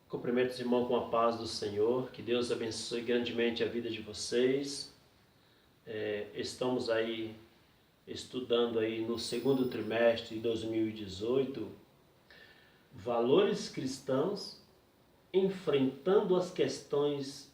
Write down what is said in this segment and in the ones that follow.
Cumprimento os irmãos com a paz do Senhor, que Deus abençoe grandemente a vida de vocês. Estamos aí estudando aí no segundo trimestre de 2018, valores cristãos enfrentando as questões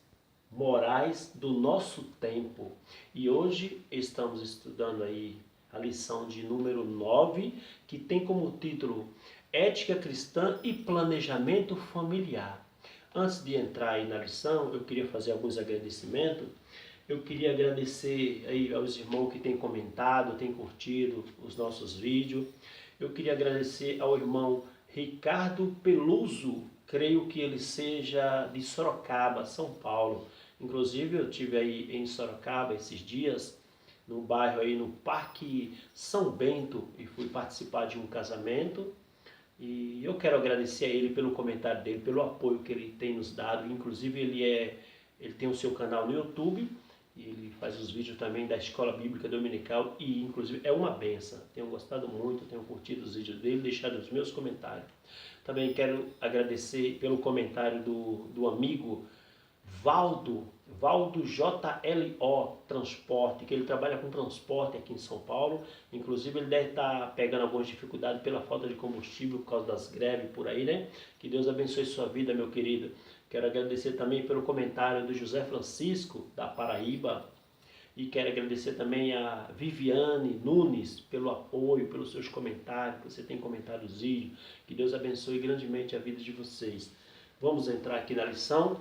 morais do nosso tempo. E hoje estamos estudando aí a lição de número 9, que tem como título Ética Cristã e Planejamento Familiar. Antes de entrar aí na lição, eu queria fazer alguns agradecimentos. Eu queria agradecer aí aos irmãos que têm comentado, têm curtido os nossos vídeos. Eu queria agradecer ao irmão Ricardo Peluso, creio que ele seja de Sorocaba, São Paulo. Inclusive eu tive aí em Sorocaba esses dias, no bairro aí no Parque São Bento, e fui participar de um casamento. E eu quero agradecer a ele pelo comentário dele, pelo apoio que ele tem nos dado. Inclusive ele tem o seu canal no YouTube, e ele faz os vídeos também da Escola Bíblica Dominical e inclusive é uma benção. Tenho gostado muito, tenho curtido os vídeos dele, deixado os meus comentários. Também quero agradecer pelo comentário do amigo Valdo JLO Transporte, que ele trabalha com transporte aqui em São Paulo. Inclusive ele deve estar pegando algumas dificuldades pela falta de combustível por causa das greves por aí, né? Que Deus abençoe sua vida, meu querido. Quero agradecer também pelo comentário do José Francisco, da Paraíba. E quero agradecer também a Viviane Nunes pelo apoio, pelos seus comentários, que você tem comentado os vídeos. Que Deus abençoe grandemente a vida de vocês. Vamos entrar aqui na lição.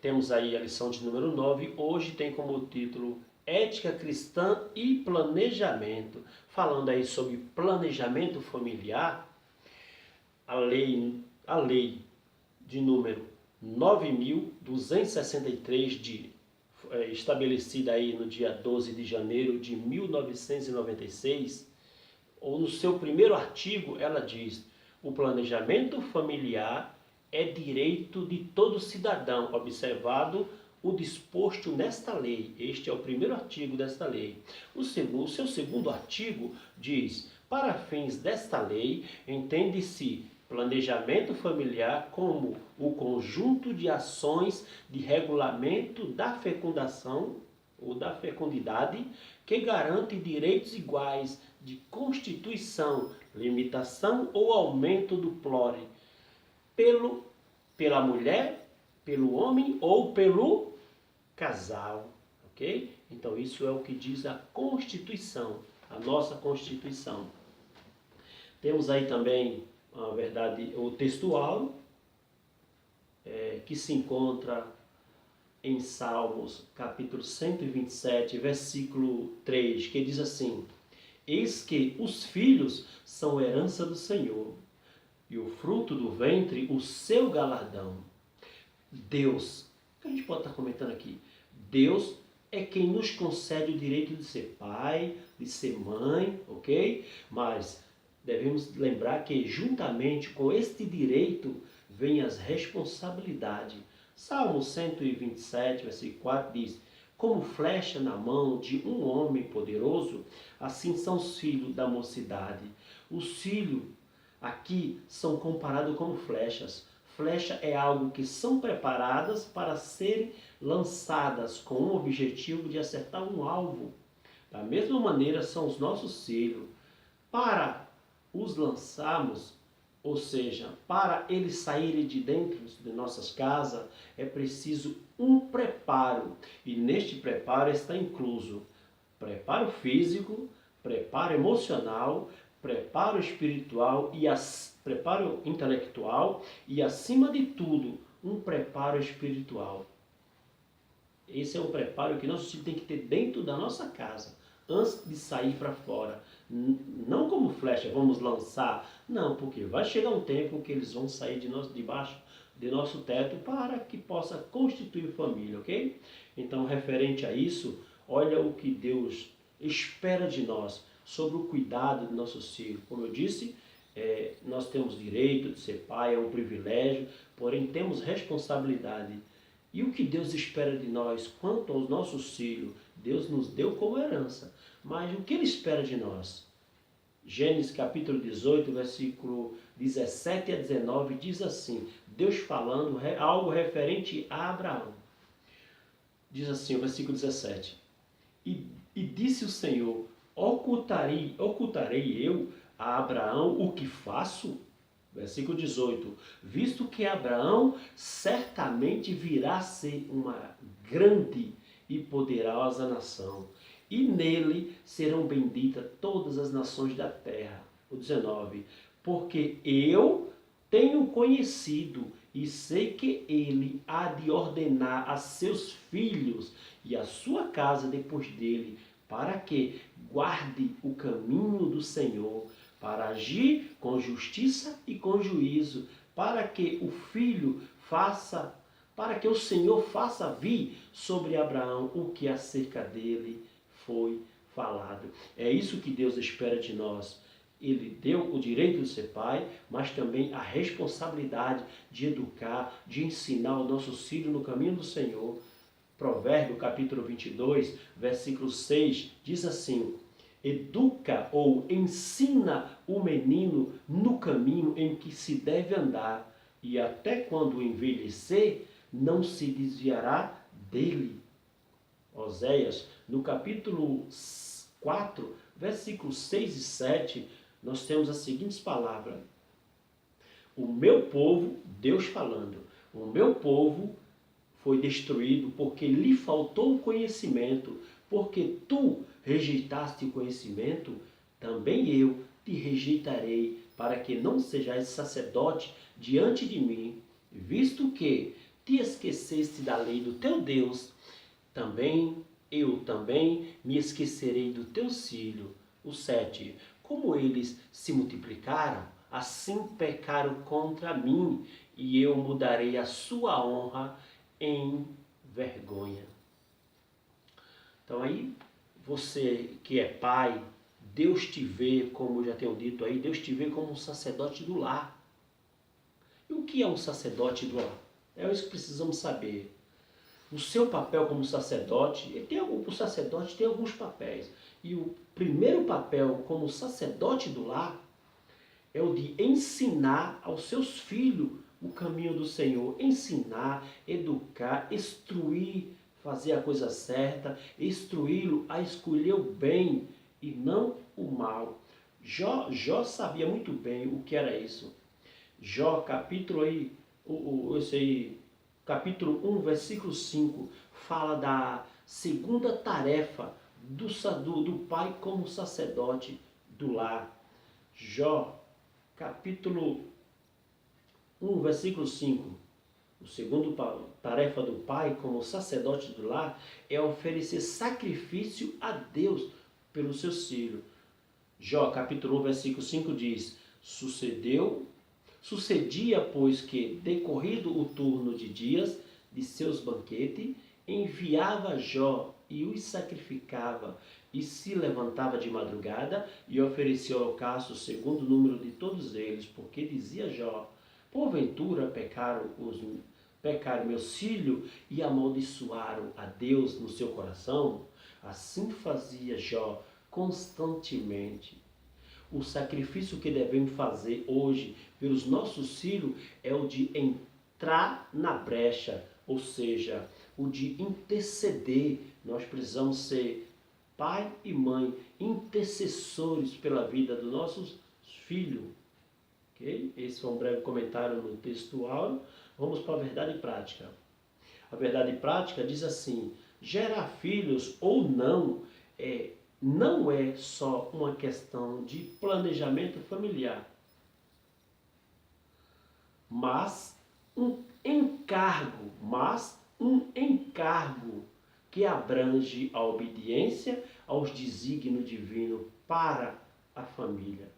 Temos aí a lição de número 9. Hoje tem como título Ética Cristã e Planejamento. Falando aí sobre planejamento familiar, a lei de número 9.263, estabelecida aí no dia 12 de janeiro de 1996, ou no seu primeiro artigo, ela diz: o planejamento familiar é direito de todo cidadão, observado o disposto nesta lei. Este é o primeiro artigo desta lei. O seu segundo artigo diz: para fins desta lei, entende-se planejamento familiar como o conjunto de ações de regulamento da fecundação ou da fecundidade que garante direitos iguais de constituição, limitação ou aumento do prole pela mulher, pelo homem ou pelo casal, ok? Então isso é o que diz a Constituição, a nossa Constituição. Temos aí também, a verdade, o textual, que se encontra em Salmos, capítulo 127, versículo 3, que diz assim: eis que os filhos são herança do Senhor, e o fruto do ventre, o seu galardão. Deus, o que a gente pode estar comentando aqui? Deus é quem nos concede o direito de ser pai, de ser mãe, ok? Mas devemos lembrar que juntamente com este direito vem as responsabilidades. Salmo 127, versículo 4 diz: como flecha na mão de um homem poderoso, assim são os filhos da mocidade. Os filhos aqui são comparados como flechas. Flecha é algo que são preparadas para serem lançadas com o objetivo de acertar um alvo. Da mesma maneira são os nossos filhos. Para os lançarmos, ou seja, para eles saírem de dentro de nossas casas, é preciso um preparo. E neste preparo está incluso preparo físico, preparo emocional, preparo espiritual e preparo intelectual e, acima de tudo, um preparo espiritual. Esse é um preparo que nosso filho tem que ter dentro da nossa casa, antes de sair para fora. Não como flecha, vamos lançar. Não, porque vai chegar um tempo que eles vão sair debaixo de nosso teto para que possa constituir família, ok? Então, referente a isso, olha o que Deus espera de nós sobre o cuidado de nossos filhos. Como eu disse, nós temos direito de ser pai, é um privilégio, porém temos responsabilidade. E o que Deus espera de nós quanto aos nossos filhos? Deus nos deu como herança. Mas o que Ele espera de nós? Gênesis capítulo 18, versículo 17 a 19, diz assim, Deus falando algo referente a Abraão. Diz assim, o versículo 17, e disse o Senhor, ocultarei eu a Abraão o que faço? Versículo 18, visto que Abraão certamente virá a ser uma grande e poderosa nação, e nele serão benditas todas as nações da terra. O 19, porque eu tenho conhecido e sei que ele há de ordenar a seus filhos e a sua casa depois dele, para que guarde o caminho do Senhor, para agir com justiça e com juízo, para que o Senhor faça vir sobre Abraão o que acerca dele foi falado. É isso que Deus espera de nós. Ele deu o direito de ser pai, mas também a responsabilidade de educar, de ensinar os nossos filhos no caminho do Senhor. Provérbio capítulo 22, versículo 6, diz assim, educa ou ensina o menino no caminho em que se deve andar, e até quando envelhecer, não se desviará dele. Oséias, no capítulo 4, versículos 6 e 7, nós temos as seguintes palavras. O meu povo, Deus falando, o meu povo foi destruído porque lhe faltou o conhecimento, porque tu rejeitaste o conhecimento, também eu te rejeitarei, para que não sejais sacerdote diante de mim, visto que te esqueceste da lei do teu Deus, eu também me esquecerei do teu filho. O 7. Como eles se multiplicaram, assim pecaram contra mim, e eu mudarei a sua honra em vergonha. Então aí, você que é pai, Deus te vê, como já tenho dito aí, Deus te vê como um sacerdote do lar. E o que é um sacerdote do lar? É isso que precisamos saber. O seu papel como sacerdote, o sacerdote tem alguns papéis. E o primeiro papel como sacerdote do lar é o de ensinar aos seus filhos o caminho do Senhor. Ensinar, educar, instruir, fazer a coisa certa, instruí-lo a escolher o bem e não o mal. Jó sabia muito bem o que era isso. Jó, capítulo aí, capítulo 1, versículo 5, fala da segunda tarefa do pai como sacerdote do lar. Jó, capítulo 1, versículo 5. O segundo tarefa do pai como sacerdote do lar é oferecer sacrifício a Deus pelos seus filhos. Jó, capítulo 1, versículo 5 diz, Sucedia, pois, que, decorrido o turno de dias de seus banquetes, enviava Jó e os sacrificava, e se levantava de madrugada e oferecia holocausto segundo o número de todos eles, porque dizia Jó, porventura pecaram meus filhos e amaldiçoaram a Deus no seu coração? Assim fazia Jó constantemente. O sacrifício que devemos fazer hoje pelos nossos filhos é o de entrar na brecha, ou seja, o de interceder. Nós precisamos ser pai e mãe, intercessores pela vida dos nossos filhos. Okay? Esse foi um breve comentário no textual. Vamos para a verdade prática. A verdade prática diz assim, gerar filhos ou não é só uma questão de planejamento familiar, mas um encargo que abrange a obediência aos desígnios divinos para a família.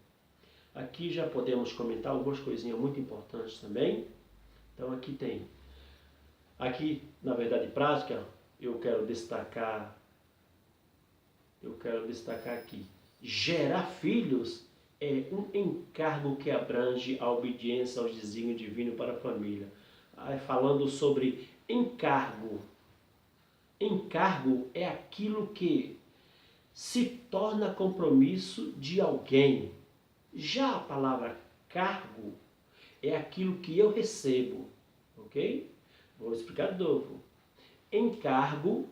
Aqui já podemos comentar algumas coisinhas muito importantes também. Então aqui na verdade prática, eu quero destacar aqui, gerar filhos é um encargo que abrange a obediência aos desígnios divinos para a família. Falando sobre encargo. Encargo é aquilo que se torna compromisso de alguém. Já a palavra cargo é aquilo que eu recebo, ok? Vou explicar de novo. Encargo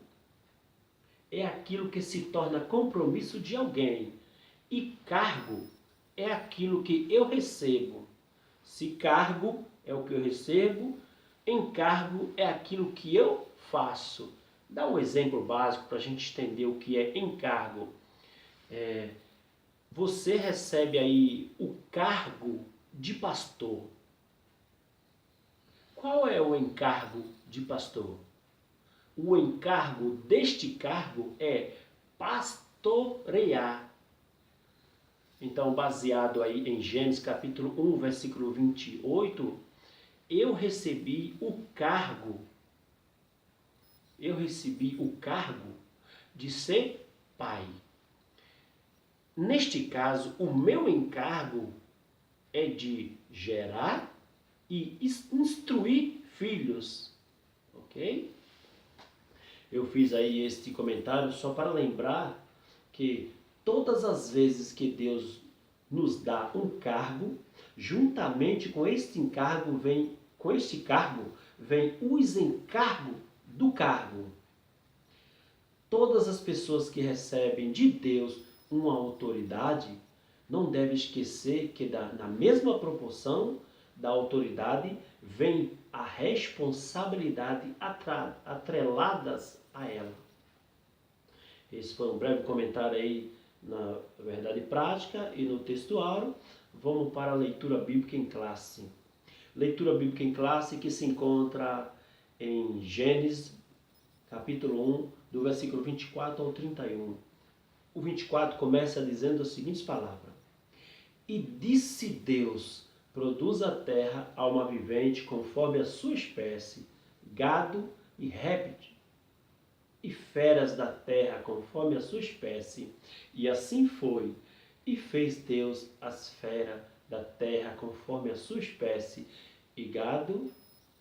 é aquilo que se torna compromisso de alguém. E cargo é aquilo que eu recebo. Se cargo é o que eu recebo, encargo é aquilo que eu faço. Dá um exemplo básico para a gente entender o que é encargo. Você recebe aí o cargo de pastor. Qual é o encargo de pastor? O encargo deste cargo é pastorear. Então, baseado aí em Gênesis capítulo 1, versículo 28, eu recebi o cargo de ser pai. Neste caso, o meu encargo é de gerar e instruir filhos, ok? Eu fiz aí este comentário só para lembrar que todas as vezes que Deus nos dá um cargo, juntamente com este cargo vem os encargos do cargo. Todas as pessoas que recebem de Deus uma autoridade, não devem esquecer que na mesma proporção da autoridade vem a responsabilidade atreladas a ela. Esse foi um breve comentário aí na verdade prática e no textuário. Vamos para a leitura bíblica em classe. Leitura bíblica em classe que se encontra em Gênesis, capítulo 1, do versículo 24 ao 31. O 24 começa dizendo as seguintes palavras. E disse Deus, produz a terra alma vivente conforme a sua espécie, gado e réptil, e feras da terra conforme a sua espécie. E assim foi. E fez Deus as feras da terra conforme a sua espécie, e gado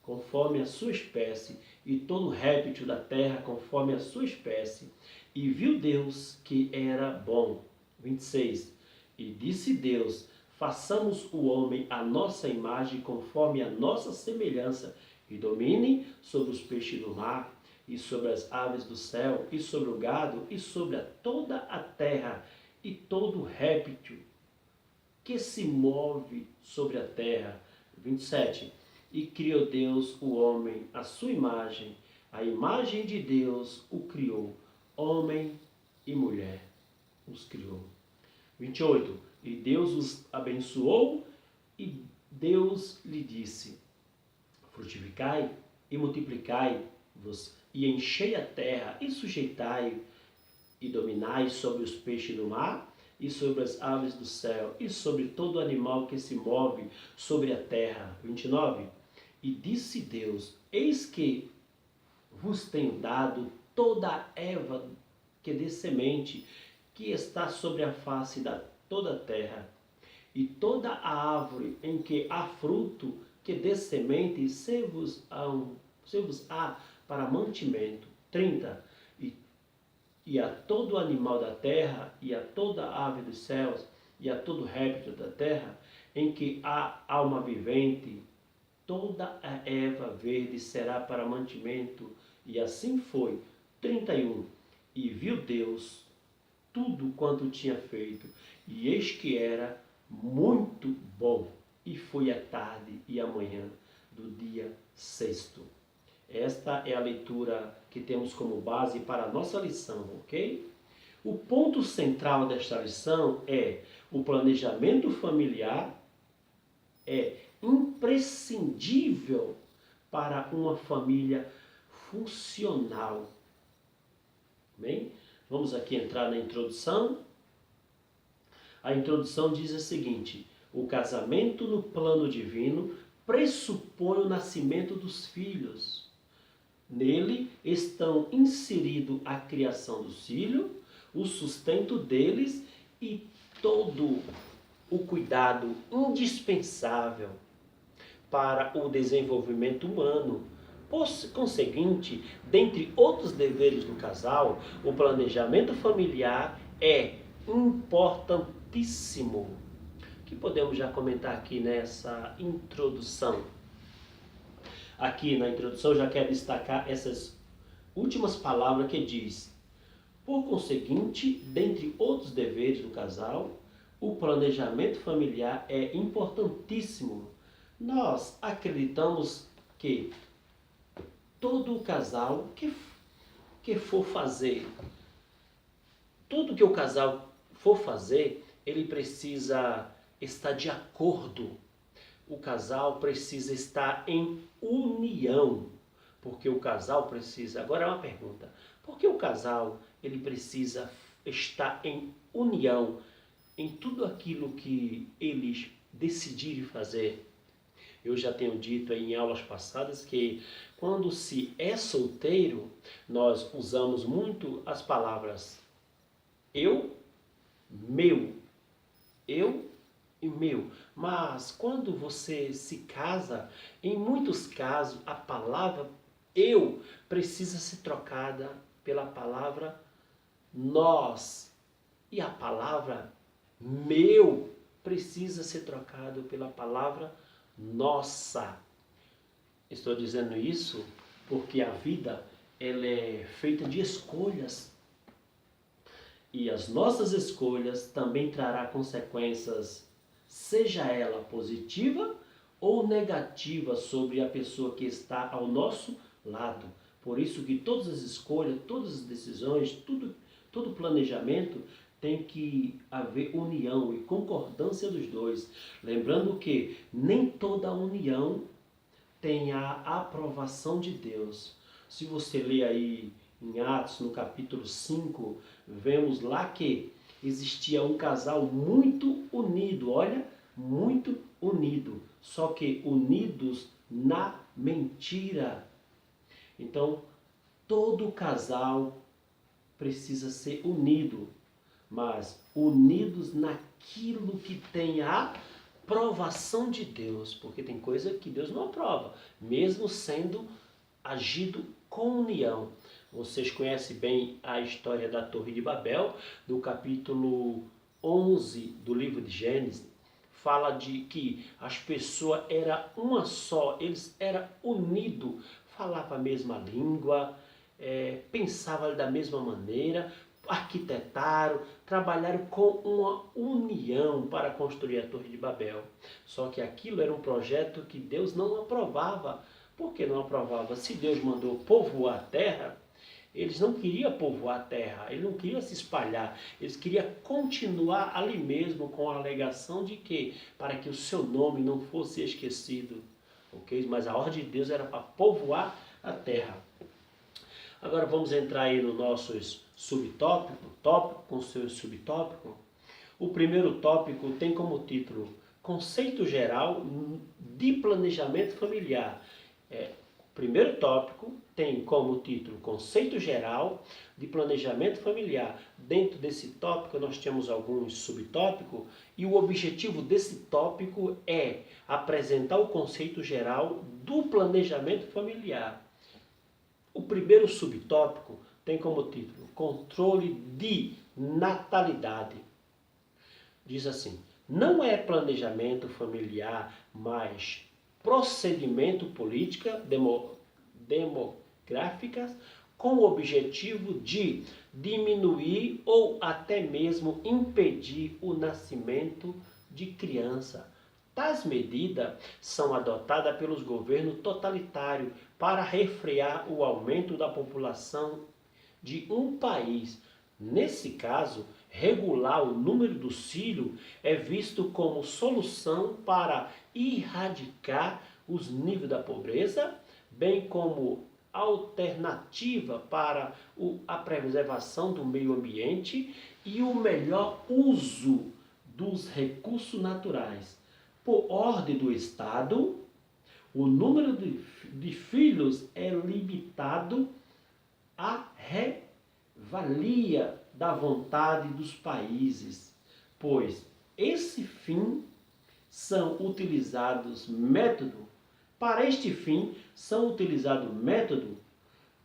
conforme a sua espécie, e todo réptil da terra conforme a sua espécie. E viu Deus que era bom. 26. E disse Deus, façamos o homem à nossa imagem, conforme a nossa semelhança, e domine sobre os peixes do mar, e sobre as aves do céu, e sobre o gado, e sobre toda a terra, e todo réptil que se move sobre a terra. 27. E criou Deus o homem à sua imagem, a imagem de Deus o criou, homem e mulher os criou. 28. E Deus os abençoou, e Deus lhe disse, frutificai e multiplicai-vos, e enchei a terra, e sujeitai, e dominai sobre os peixes do mar, e sobre as aves do céu, e sobre todo animal que se move sobre a terra. 29. E disse Deus, eis que vos tenho dado toda a erva que dê semente, que está sobre a face da toda a terra, e toda a árvore em que há fruto, que dê semente, ser-vos-á para mantimento. 30. E a todo animal da terra, e a toda ave dos céus, e a todo réptil da terra, em que há alma vivente, toda a erva verde será para mantimento. E assim foi. 31. E viu Deus tudo quanto tinha feito, e eis que era muito bom. E foi a tarde e a manhã do dia sexto. Esta é a leitura que temos como base para a nossa lição, ok? O ponto central desta lição é o planejamento familiar é imprescindível para uma família funcional. Bem, vamos aqui entrar na introdução. A introdução diz o seguinte: o casamento no plano divino pressupõe o nascimento dos filhos. Nele estão inseridos a criação dos filhos, o sustento deles e todo o cuidado indispensável para o desenvolvimento humano. Por conseguinte, dentre outros deveres do casal, o planejamento familiar é importantíssimo que podemos já comentar aqui nessa introdução? Aqui na introdução eu já quero destacar essas últimas palavras que diz: por conseguinte, dentre outros deveres do casal, o planejamento familiar é importantíssimo. Nós acreditamos que todo o casal que for fazer, tudo que o casal for fazer, ele precisa estar de acordo. O casal precisa estar em união, porque o casal precisa. Agora é uma pergunta: por que o casal ele precisa estar em união em tudo aquilo que eles decidirem fazer? Eu já tenho dito em aulas passadas que quando se é solteiro, nós usamos muito as palavras eu, meu, eu e meu. Mas quando você se casa, em muitos casos a palavra eu precisa ser trocada pela palavra nós. E a palavra meu precisa ser trocado pela palavra nossa. Estou dizendo isso porque a vida ela é feita de escolhas. E as nossas escolhas também trará consequências, seja ela positiva ou negativa, sobre a pessoa que está ao nosso lado. Por isso que todas as escolhas, todas as decisões, todo planejamento tem que haver união e concordância dos dois. Lembrando que nem toda união tem a aprovação de Deus. Se você ler aí em Atos, no capítulo 5, vemos lá que existia um casal muito unido, olha, muito unido, só que unidos na mentira. Então, todo casal precisa ser unido, mas unidos naquilo que tem a aprovação de Deus, porque tem coisa que Deus não aprova, mesmo sendo agido com união. Vocês conhecem bem a história da Torre de Babel, do capítulo 11 do livro de Gênesis. Fala de que as pessoas eram uma só, eles eram unidos, falavam a mesma língua, pensavam da mesma maneira, arquitetaram, trabalharam com uma união para construir a Torre de Babel. Só que aquilo era um projeto que Deus não aprovava. Por que não aprovava? Se Deus mandou povoar a terra, eles não queriam povoar a terra, eles não queriam se espalhar, eles queriam continuar ali mesmo com a alegação de que, para que o seu nome não fosse esquecido, ok? Mas a ordem de Deus era para povoar a terra. Agora vamos entrar aí no nossos subtópico, tópico com seu subtópico. O primeiro tópico tem como título Conceito Geral de Planejamento Familiar. O primeiro tópico tem como título Conceito Geral de Planejamento Familiar. Dentro desse tópico nós temos alguns subtópicos e o objetivo desse tópico é apresentar o conceito geral do planejamento familiar. O primeiro subtópico tem como título Controle de Natalidade. Diz assim: não é planejamento familiar, mas procedimento política demográficas com o objetivo de diminuir ou até mesmo impedir o nascimento de criança. Tais medidas são adotadas pelos governos totalitários para refrear o aumento da população de um país. Nesse caso, regular o número dos filhos é visto como solução para erradicar os níveis da pobreza, bem como alternativa para a preservação do meio ambiente e o melhor uso dos recursos naturais. Por ordem do Estado, o número de filhos é limitado à revalia da vontade dos países, pois esse fim são utilizados métodos. Para este fim são utilizados métodos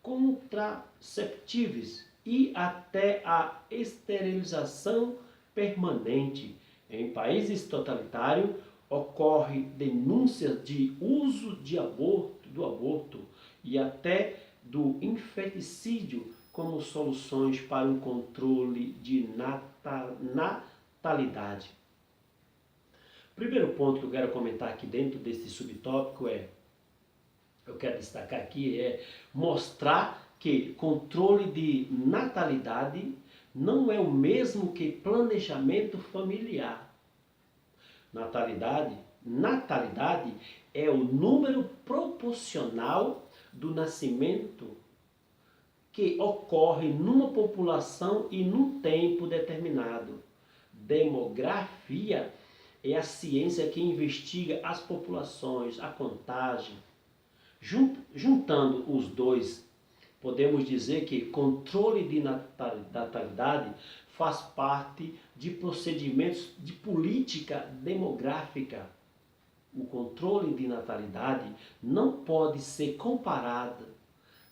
contraceptivos e até a esterilização permanente. Em países totalitários, ocorre denúncias de uso do aborto e até do infanticídio como soluções para o controle de natalidade. O primeiro ponto que eu quero comentar aqui dentro desse subtópico eu quero destacar aqui, mostrar que controle de natalidade não é o mesmo que planejamento familiar. Natalidade é o número proporcional do nascimento que ocorre numa população e num tempo determinado. Demografia é a ciência que investiga as populações, a contagem. Juntando os dois, podemos dizer que controle de natalidade faz parte de procedimentos de política demográfica. O controle de natalidade não pode ser comparado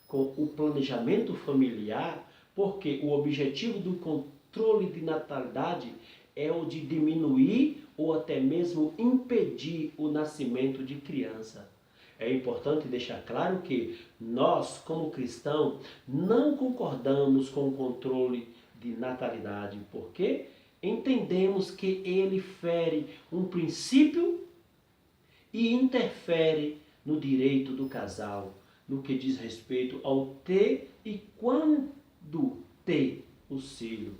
com o planejamento familiar, porque o objetivo do controle de natalidade é o de diminuir ou até mesmo impedir o nascimento de criança. É importante deixar claro que nós, como cristãos, não concordamos com o controle de natalidade, porque entendemos que ele fere um princípio e interfere no direito do casal, no que diz respeito ao ter e quando ter o filho.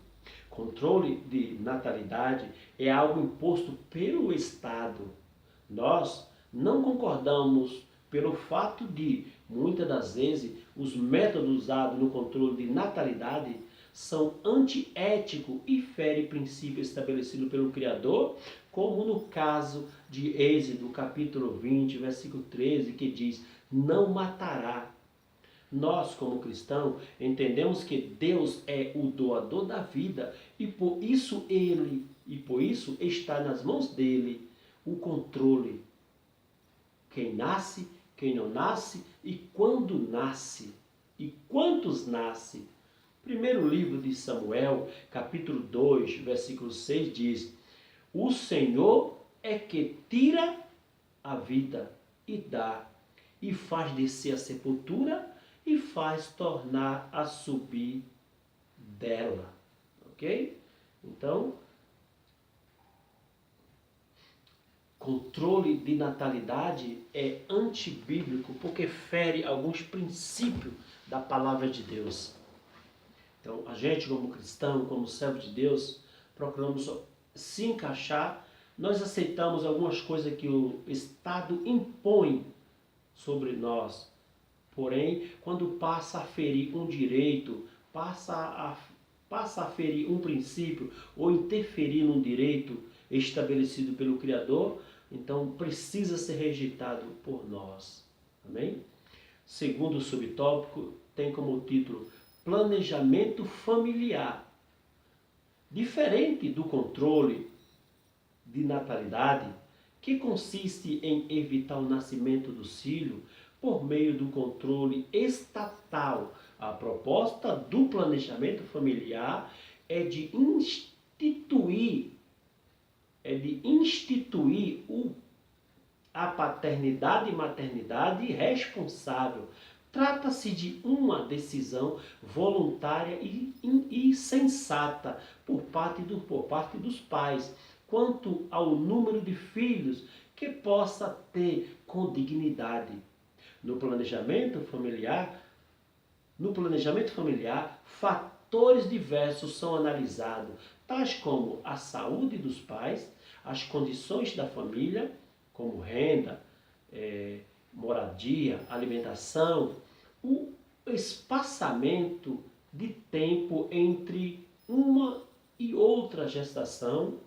Controle de natalidade é algo imposto pelo Estado. Nós não concordamos pelo fato de, muitas das vezes, os métodos usados no controle de natalidade são antiéticos e ferem princípios estabelecidos pelo Criador, como no caso de Êxodo, capítulo 20, versículo 13, que diz: não matará. Nós, como cristãos, entendemos que Deus é o doador da vida e por isso está nas mãos dele o controle. Quem nasce, quem não nasce e quando nasce e quantos nasce. Primeiro livro de Samuel, capítulo 2, versículo 6 diz: o Senhor é que tira a vida e dá, e faz descer a sepultura e faz tornar a subir dela. Ok? Então, controle de natalidade é antibíblico porque fere alguns princípios da palavra de Deus. Então, a gente como cristão, como servo de Deus, procuramos se encaixar. Nós aceitamos algumas coisas que o Estado impõe sobre nós. Porém, quando passa a ferir um direito, passa a ferir um princípio ou interferir num direito estabelecido pelo Criador, então precisa ser rejeitado por nós. Amém? Segundo subtópico, tem como título Planejamento Familiar. Diferente do controle de natalidade, que consiste em evitar o nascimento do filho por meio do controle estatal. A proposta do planejamento familiar é de instituir a paternidade e maternidade responsável. Trata-se de uma decisão voluntária e sensata por parte dos pais, quanto ao número de filhos que possa ter com dignidade. No planejamento familiar, fatores diversos são analisados, tais como a saúde dos pais, as condições da família, como renda, moradia, alimentação, o espaçamento de tempo entre uma e outra gestação.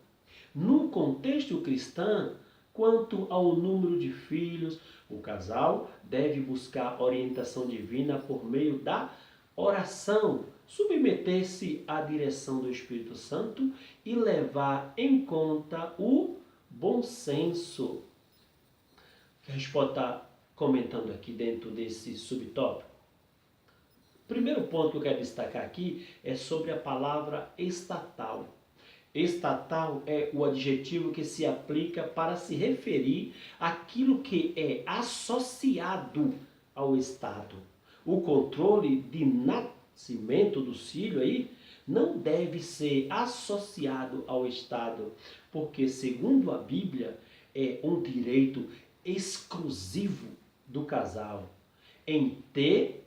No contexto cristão, quanto ao número de filhos, o casal deve buscar orientação divina por meio da oração, submeter-se à direção do Espírito Santo e levar em conta o bom senso. Que a gente pode estar comentando aqui dentro desse subtópico. O primeiro ponto que eu quero destacar aqui é sobre a palavra estatal. Estatal é o adjetivo que se aplica para se referir àquilo que é associado ao Estado. O controle de nascimento do filho aí não deve ser associado ao Estado, porque, segundo a Bíblia, é um direito exclusivo do casal em ter,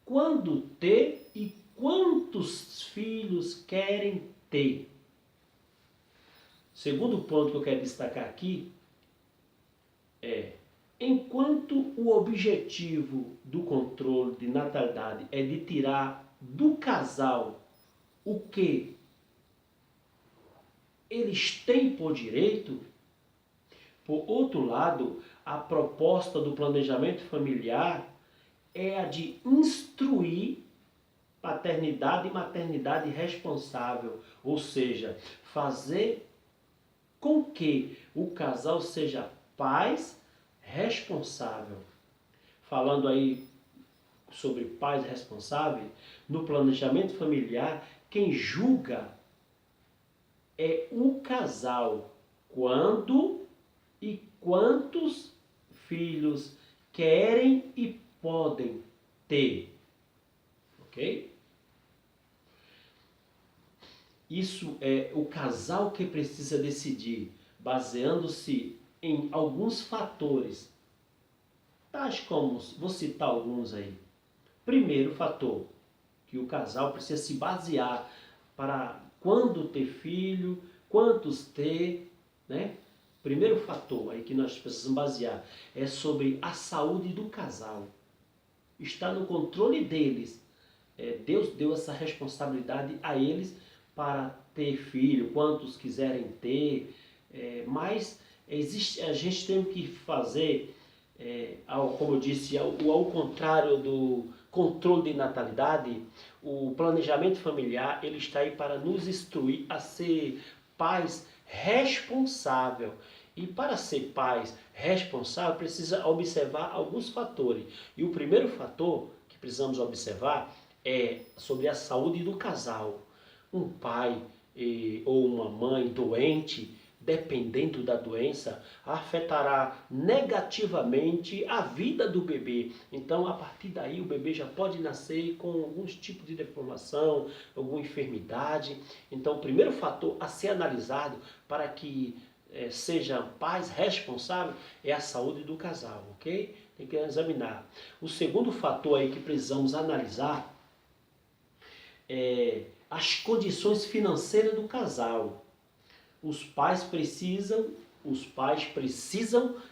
quando ter e quantos filhos querem ter. Segundo ponto que eu quero destacar aqui é: enquanto o objetivo do controle de natalidade é de tirar do casal o que eles têm por direito, por outro lado, a proposta do planejamento familiar é a de instruir paternidade e maternidade responsável, ou seja, fazer com que o casal seja pais responsável. Falando aí sobre pais responsáveis, no planejamento familiar, quem julga é o casal. Quando e quantos filhos querem e podem ter. Ok? Isso é o casal que precisa decidir, baseando-se em alguns fatores, tais como, vou citar alguns aí. Primeiro fator, que o casal precisa se basear para quando ter filho, quantos ter, né? Primeiro fator aí que nós precisamos basear é sobre a saúde do casal. Está no controle deles. Deus deu essa responsabilidade a eles para ter filho, quantos quiserem ter, mas a gente tem que fazer, como eu disse, ao contrário do controle de natalidade, o planejamento familiar ele está aí para nos instruir a ser pais responsáveis. E para ser pais responsáveis, precisa observar alguns fatores. E o primeiro fator que precisamos observar é sobre a saúde do casal. Um pai ou uma mãe doente, dependendo da doença, afetará negativamente a vida do bebê. Então, a partir daí, o bebê já pode nascer com alguns tipos de deformação, alguma enfermidade. Então, o primeiro fator a ser analisado para que sejam pais responsáveis é a saúde do casal, ok? Tem que examinar. O segundo fator aí que precisamos analisar as condições financeiras do casal. Os pais precisam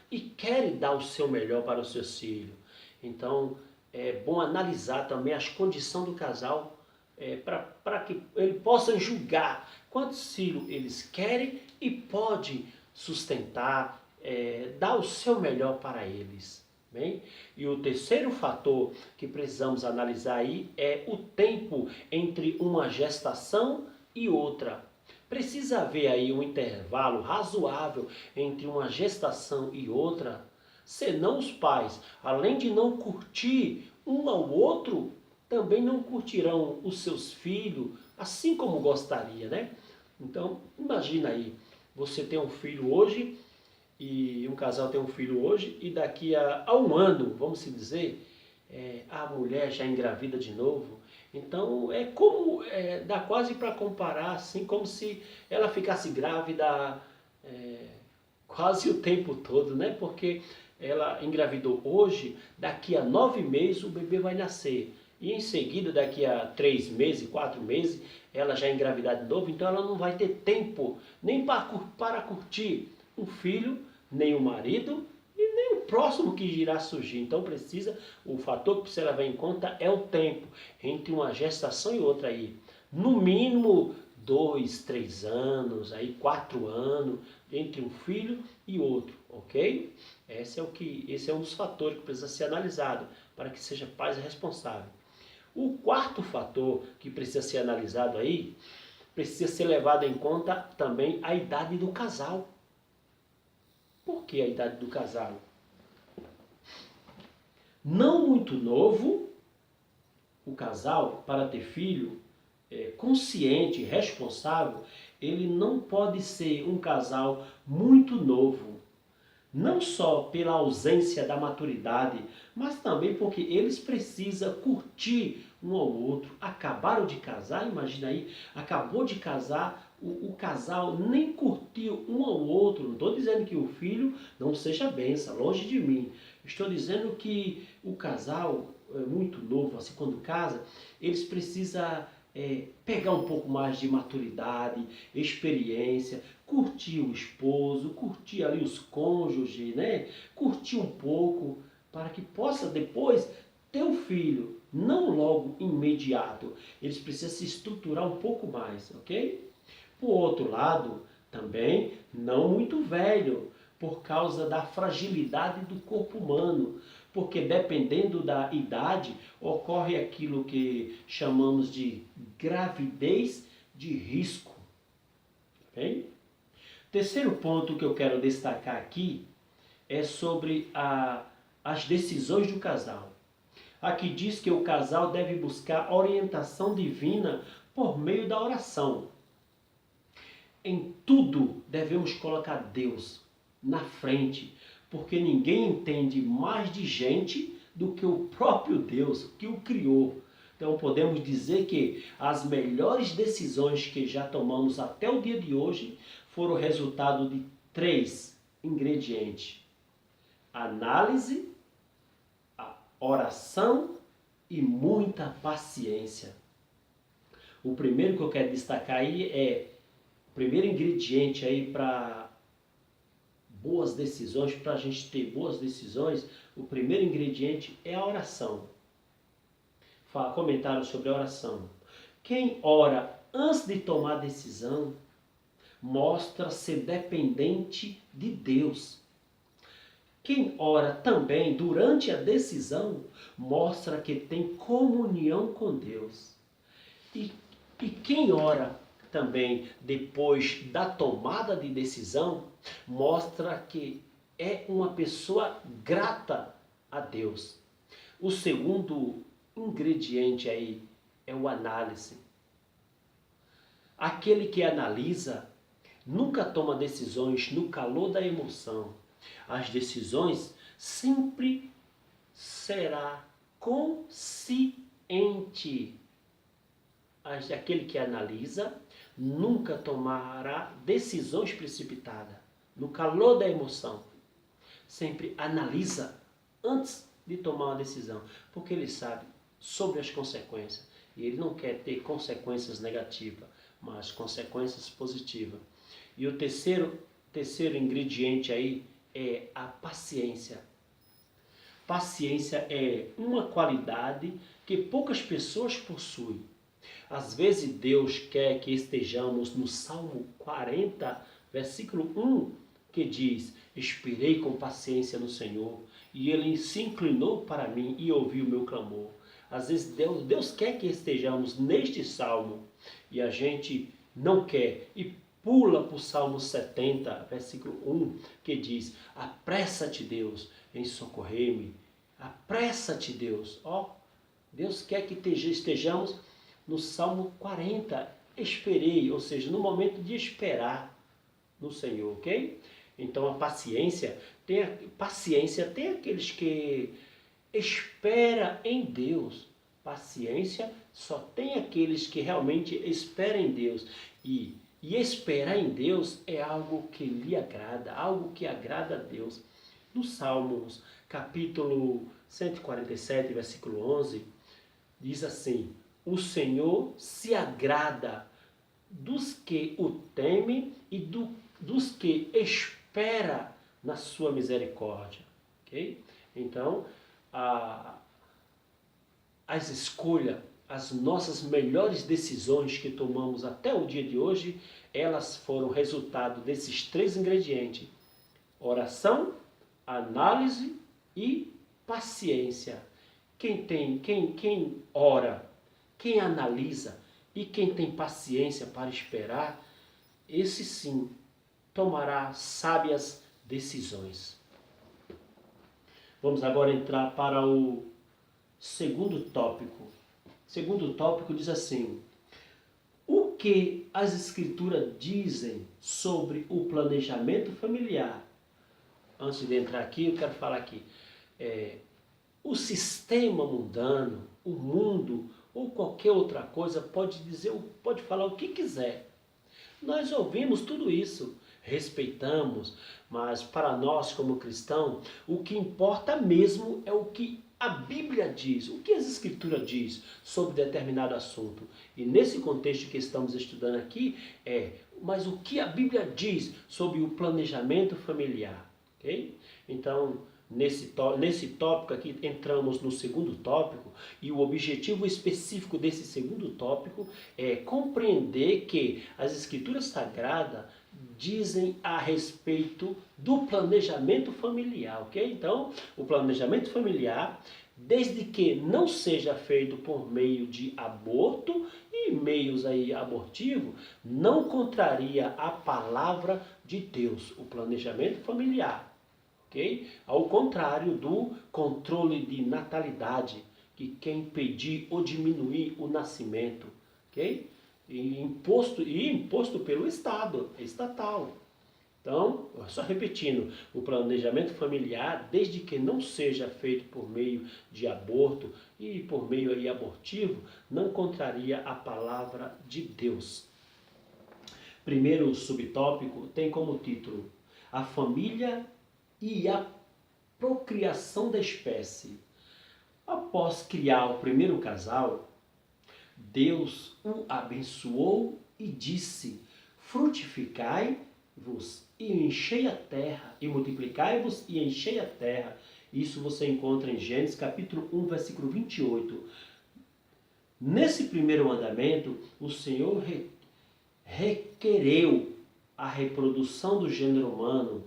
e querem dar o seu melhor para os seus filhos. Então, é bom analisar também as condições do casal para que ele possa julgar quantos filhos eles querem e pode sustentar, dar o seu melhor para eles. Bem? E o terceiro fator que precisamos analisar aí é o tempo entre uma gestação e outra. Precisa haver aí um intervalo razoável entre uma gestação e outra, senão os pais, além de não curtir um ao outro, também não curtirão os seus filhos, assim como gostaria, né? Então, imagina aí, você tem um filho hoje, e um casal tem um filho hoje, e daqui a um ano, vamos se dizer, a mulher já engravida de novo. Então, dá quase para comparar, assim, como se ela ficasse grávida quase o tempo todo, né? Porque ela engravidou hoje, daqui a 9 meses o bebê vai nascer. E em seguida, daqui a 3 meses, 4 meses, ela já engravidar de novo, então ela não vai ter tempo nem para curtir um filho, nem o marido e nem o próximo que irá surgir. Então o fator que precisa levar em conta é o tempo entre uma gestação e outra aí. No mínimo 2, 3 anos, aí 4 anos entre um filho e outro, ok? Esse é um dos fatores que precisa ser analisado para que seja pais responsável. O quarto fator que precisa ser analisado aí, precisa ser levado em conta também a idade do casal. Por que a idade do casal? Não muito novo, o casal, para ter filho, consciente, responsável, ele não pode ser um casal muito novo. Não só pela ausência da maturidade, mas também porque eles precisam curtir um ao outro. Acabaram de casar, imagina aí, acabou de casar, o casal nem curtiu um ao outro. Não estou dizendo que o filho não seja bênção, longe de mim. Estou dizendo que o casal muito novo, assim, quando casa, eles precisam pegar um pouco mais de maturidade, experiência, curtir o esposo, curtir ali os cônjuges, né? Curtir um pouco para que possa depois ter o filho, não logo imediato. Eles precisam se estruturar um pouco mais, ok? Por outro lado, também não muito velho, por causa da fragilidade do corpo humano, porque dependendo da idade, ocorre aquilo que chamamos de gravidez de risco. Okay? Terceiro ponto que eu quero destacar aqui é sobre as decisões do casal. Aqui diz que o casal deve buscar orientação divina por meio da oração. Em tudo devemos colocar Deus na frente, porque ninguém entende mais de gente do que o próprio Deus que o criou. Então podemos dizer que as melhores decisões que já tomamos até o dia de hoje foram resultado de 3 ingredientes: análise, a oração e muita paciência. O primeiro que eu quero destacar aí o primeiro ingrediente aí para boas decisões, para a gente ter boas decisões, o primeiro ingrediente é a oração. Comentário sobre a oração. Quem ora antes de tomar decisão mostra ser dependente de Deus. Quem ora também durante a decisão mostra que tem comunhão com Deus. E quem ora também depois da tomada de decisão mostra que é uma pessoa grata a Deus. O segundo ingrediente aí é o análise. Aquele que analisa nunca toma decisões no calor da emoção. As decisões sempre será consciente. Aquele que analisa nunca tomará decisões precipitadas no calor da emoção. Sempre analisa antes de tomar uma decisão, porque ele sabe sobre as consequências e ele não quer ter consequências negativas, mas consequências positivas. E o terceiro ingrediente aí é a paciência. Paciência é uma qualidade que poucas pessoas possuem. Às vezes Deus quer que estejamos no Salmo 40, versículo 1, que diz: esperei com paciência no Senhor, e Ele se inclinou para mim e ouviu o meu clamor. Às vezes Deus quer que estejamos neste Salmo, e a gente não quer, e pula para o Salmo 70, versículo 1, que diz: apressa-te, Deus, em socorrer-me. Apressa-te, Deus. Deus quer que estejamos no Salmo 40, esperei, ou seja, no momento de esperar no Senhor, ok? Então a paciência tem aqueles que esperam em Deus. Paciência só tem aqueles que realmente esperam em Deus. E esperar em Deus é algo que lhe agrada, algo que agrada a Deus. No Salmos, capítulo 147, versículo 11, diz assim: o Senhor se agrada dos que o temem e dos que espera na sua misericórdia. Okay? Então, as escolhas, as nossas melhores decisões que tomamos até o dia de hoje, elas foram resultado desses 3 ingredientes: oração, análise e paciência. Quem ora, quem analisa e quem tem paciência para esperar, esse sim tomará sábias decisões. Vamos agora entrar para o segundo tópico. O segundo tópico diz assim: o que as Escrituras dizem sobre o planejamento familiar? Antes de entrar aqui, eu quero falar aqui. O sistema mundano, o mundo ou qualquer outra coisa pode falar o que quiser. Nós ouvimos tudo isso, respeitamos, mas para nós como cristãos, o que importa mesmo é o que a Bíblia diz, o que as Escrituras diz sobre determinado assunto. E nesse contexto que estamos estudando aqui mas o que a Bíblia diz sobre o planejamento familiar, ok? Então, nesse tópico aqui, entramos no segundo tópico, e o objetivo específico desse segundo tópico é compreender que as Escrituras Sagradas dizem a respeito do planejamento familiar, ok? Então, o planejamento familiar, desde que não seja feito por meio de aborto e meios abortivos, não contraria a palavra de Deus, o planejamento familiar. Okay? Ao contrário do controle de natalidade, que quer impedir ou diminuir o nascimento, okay? Imposto pelo Estado, é estatal. Então, só repetindo, o planejamento familiar, desde que não seja feito por meio de aborto e por meio abortivo, não contraria a palavra de Deus. Primeiro subtópico tem como título: a família e a procriação da espécie. Após criar o primeiro casal, Deus o abençoou e disse: frutificai-vos e enchei a terra, e multiplicai-vos e enchei a terra. Isso você encontra em Gênesis capítulo 1, versículo 28. Nesse primeiro mandamento, o Senhor requereu a reprodução do gênero humano.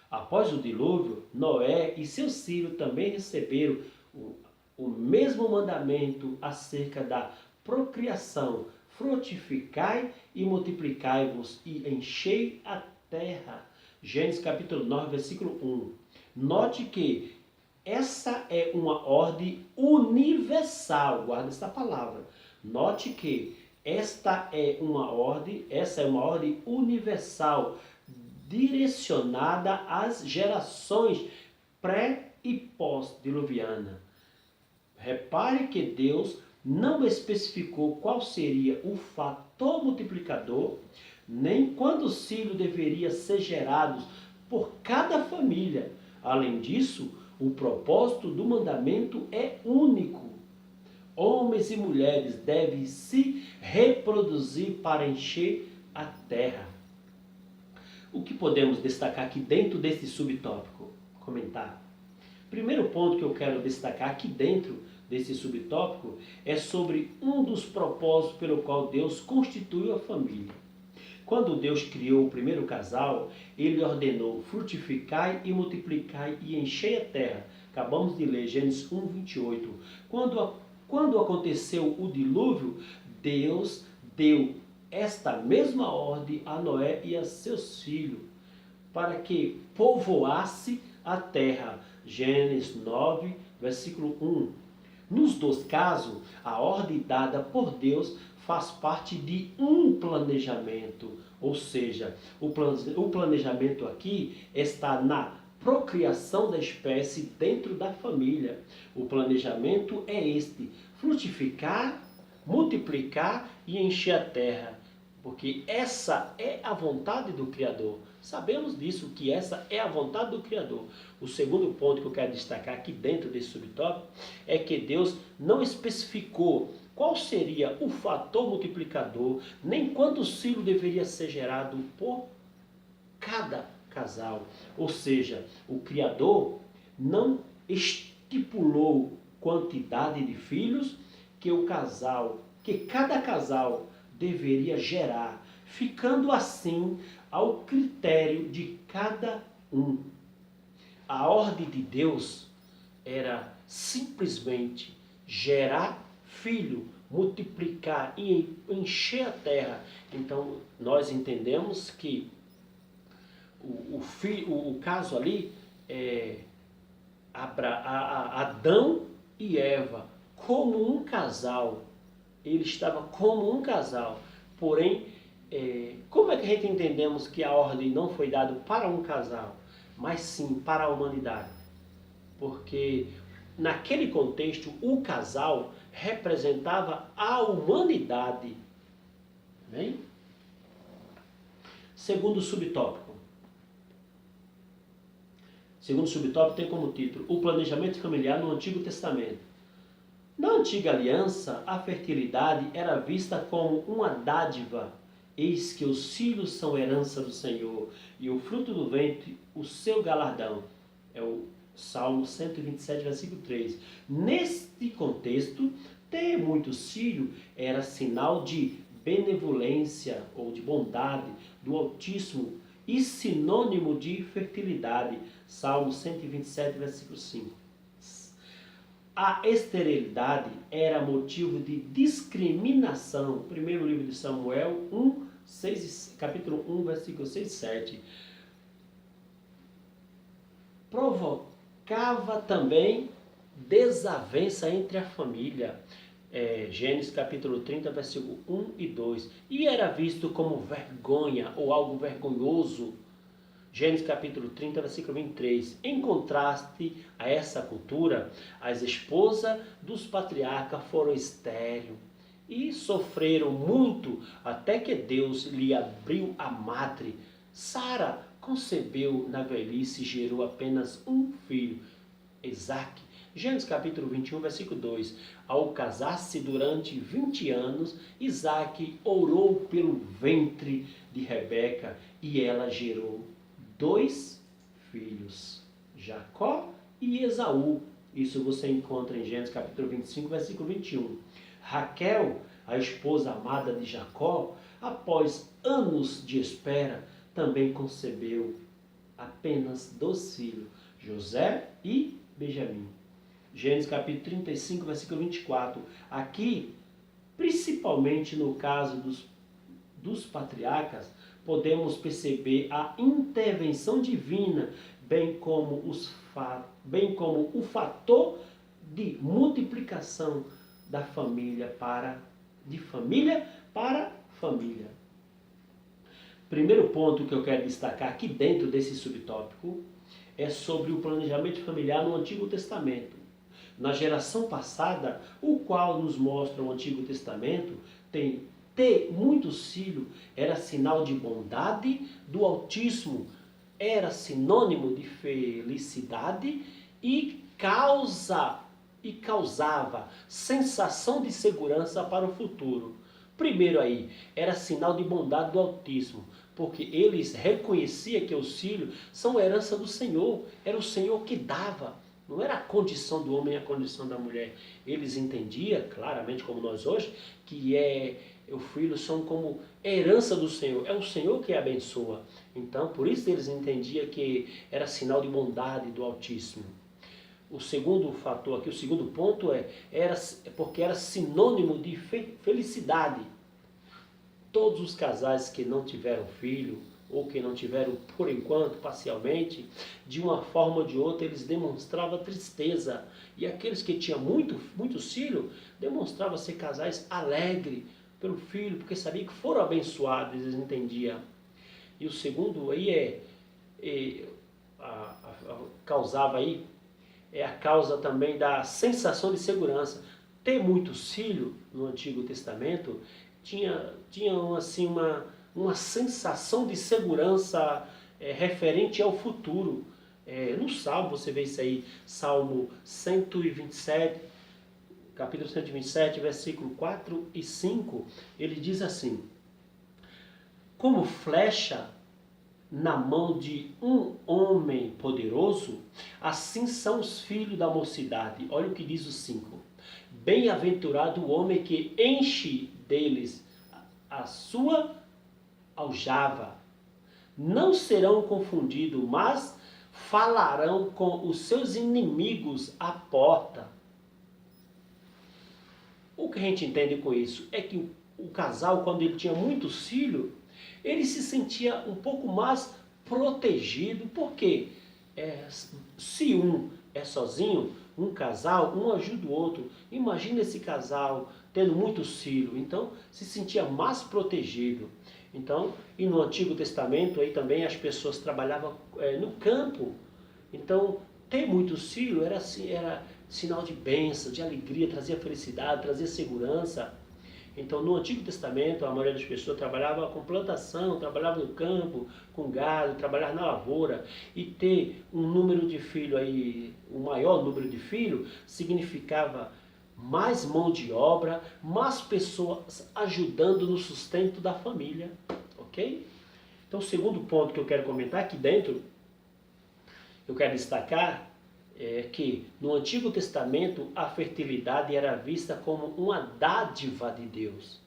Após o dilúvio, Noé e seus filhos também receberam o mesmo mandamento acerca da procriação: frutificai e multiplicai-vos e enchei a terra. Gênesis capítulo 9, versículo 1. Note que essa é uma ordem universal, guarda essa palavra. Note que essa é uma ordem universal, direcionada às gerações pré e pós-diluviana. Repare que Deus não especificou qual seria o fator multiplicador, nem quantos filhos deveriam ser gerados por cada família. Além disso, o propósito do mandamento é único. Homens e mulheres devem se reproduzir para encher a terra. O que podemos destacar aqui dentro desse subtópico? Comentar. Primeiro ponto que eu quero destacar aqui dentro desse subtópico é sobre um dos propósitos pelo qual Deus constituiu a família. Quando Deus criou o primeiro casal, Ele ordenou: frutificai e multiplicai e enchei a terra. Acabamos de ler Gênesis 1, 28. Quando aconteceu o dilúvio, Deus deu esta mesma ordem a Noé e a seus filhos, para que povoasse a terra. Gênesis 9, versículo 1. Nos dois casos, a ordem dada por Deus faz parte de um planejamento, ou seja, o planejamento aqui está na procriação da espécie dentro da família. O planejamento é este: frutificar, multiplicar e encher a terra. Porque essa é a vontade do Criador. Sabemos disso, que essa é a vontade do Criador. O segundo ponto que eu quero destacar aqui dentro desse subtópico é que Deus não especificou qual seria o fator multiplicador, nem quantos filhos deveria ser gerado por cada casal. Ou seja, o Criador não estipulou quantidade de filhos que cada casal deveria gerar, ficando assim ao critério de cada um. A ordem de Deus era simplesmente gerar filho, multiplicar e encher a terra. Então nós entendemos que o caso ali é Adão e Eva como um casal. Ele estava como um casal. Porém, como é que a gente entendemos que a ordem não foi dada para um casal, mas sim para a humanidade? Porque naquele contexto o casal representava a humanidade. Bem? Segundo subtópico. Segundo subtópico tem como título o planejamento familiar no Antigo Testamento. Na Antiga Aliança, a fertilidade era vista como uma dádiva. Eis que os filhos são herança do Senhor, e o fruto do ventre, o seu galardão. É o Salmo 127, versículo 3. Neste contexto, ter muitos filhos era sinal de benevolência ou de bondade do Altíssimo e sinônimo de fertilidade. Salmo 127, versículo 5. A esterilidade era motivo de discriminação. Primeiro livro de Samuel capítulo 1, versículo 6 e 7. Provocava também desavença entre a família. Gênesis capítulo 30, versículo 1 e 2. E era visto como vergonha ou algo vergonhoso. Gênesis capítulo 30, versículo 23. Em contraste a essa cultura, as esposas dos patriarcas foram estéreis e sofreram muito até que Deus lhe abriu a madre. Sara concebeu na velhice e gerou apenas um filho, Isaque. Gênesis capítulo 21, versículo 2. Ao casar-se durante 20 anos, Isaque orou pelo ventre de Rebeca e ela gerou 2 filhos, Jacó e Esaú. Isso você encontra em Gênesis capítulo 25, versículo 21. Raquel, a esposa amada de Jacó, após anos de espera, também concebeu apenas 2 filhos, José e Benjamim. Gênesis capítulo 35, versículo 24. Aqui, principalmente no caso dos patriarcas, podemos perceber a intervenção divina, bem como o fator de multiplicação da família de família para família. Primeiro ponto que eu quero destacar aqui dentro desse subtópico é sobre o planejamento familiar no Antigo Testamento. Na geração passada, o qual nos mostra o Antigo Testamento, ter muitos filhos era sinal de bondade do Altíssimo, era sinônimo de felicidade e causava sensação de segurança para o futuro. Primeiro aí, era sinal de bondade do Altíssimo, porque eles reconheciam que os filhos são herança do Senhor, era o Senhor que dava. Não era a condição do homem e a condição da mulher. Eles entendiam, claramente como nós hoje, que os filhos são como herança do Senhor. É o Senhor que abençoa. Então, por isso eles entendiam que era sinal de bondade do Altíssimo. O segundo fator aqui, o segundo ponto porque era sinônimo de felicidade. Todos os casais que não tiveram filho, ou que não tiveram por enquanto, parcialmente, de uma forma ou de outra, eles demonstravam tristeza. E aqueles que tinham muitos filhos, demonstravam ser casais alegres pelo filho, porque sabiam que foram abençoados, eles entendiam. E o segundo aí causava aí, é a causa também da sensação de segurança. Ter muitos filhos no Antigo Testamento tinha assim uma sensação de segurança referente ao futuro. No Salmo você vê isso aí, Salmo 127, capítulo 127, versículo 4 e 5, ele diz assim: como flecha na mão de um homem poderoso, assim são os filhos da mocidade. Olha o que diz o 5. Bem-aventurado o homem que enche deles a sua aljava. Não serão confundidos, mas falarão com os seus inimigos à porta. O que a gente entende com isso é que o casal, quando ele tinha muitos filhos, ele se sentia um pouco mais protegido, porque se um é sozinho, um casal, um ajuda o outro. Imagina esse casal tendo muitos filhos, então se sentia mais protegido. Então, e no Antigo Testamento aí também as pessoas trabalhavam no campo. Então, ter muitos filhos era, assim, era sinal de bênção, de alegria, trazia felicidade, trazia segurança. Então, no Antigo Testamento, a maioria das pessoas trabalhava com plantação, trabalhava no campo, com gado, trabalhava na lavoura. E ter um número de filhos aí, um maior número de filhos, significava mais mão de obra, mais pessoas ajudando no sustento da família, ok? Então, o segundo ponto que eu quero comentar aqui dentro, eu quero destacar, é que no Antigo Testamento a fertilidade era vista como uma dádiva de Deus.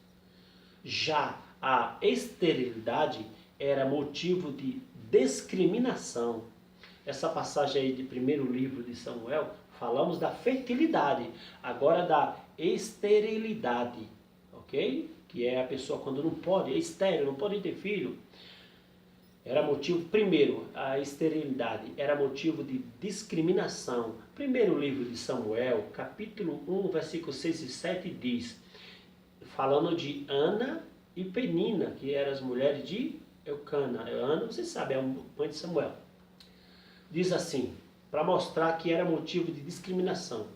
Já a esterilidade era motivo de discriminação. Essa passagem aí de primeiro livro de Samuel, falamos da fertilidade, agora da esterilidade, ok? Que é a pessoa quando não pode, é estéril, não pode ter filho. Era motivo, primeiro, a esterilidade era motivo de discriminação. Primeiro livro de Samuel, capítulo 1, versículos 6 e 7 diz, falando de Ana e Penina, que eram as mulheres de Eucana. Ana, você sabe, é a mãe de Samuel. Diz assim, para mostrar que era motivo de discriminação.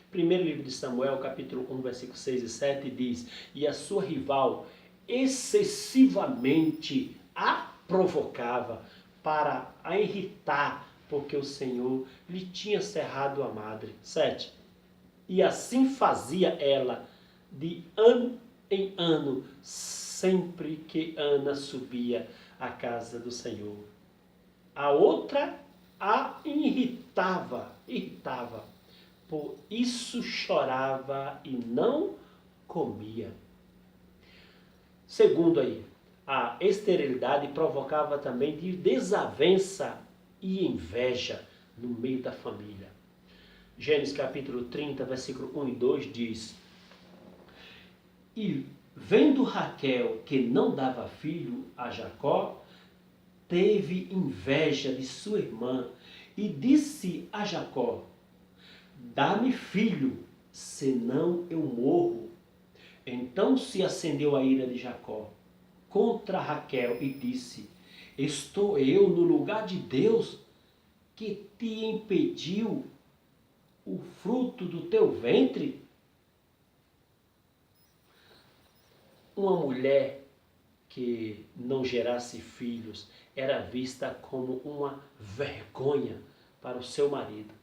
Primeiro livro de Samuel, capítulo 1, versículos 6 e 7 diz, e a sua rival excessivamente a provocava para a irritar, porque o Senhor lhe tinha cerrado a madre. 7. E assim fazia ela de ano em ano, sempre que Ana subia à casa do Senhor. A outra a irritava, por isso chorava e não comia. Segundo aí, a esterilidade provocava também de desavença e inveja no meio da família. Gênesis capítulo 30, versículo 1 e 2 diz, e vendo Raquel que não dava filho a Jacó, teve inveja de sua irmã e disse a Jacó, dá-me filho, senão eu morro. Então se acendeu a ira de Jacó contra Raquel e disse, estou eu no lugar de Deus que te impediu o fruto do teu ventre? Uma mulher que não gerasse filhos era vista como uma vergonha para o seu marido.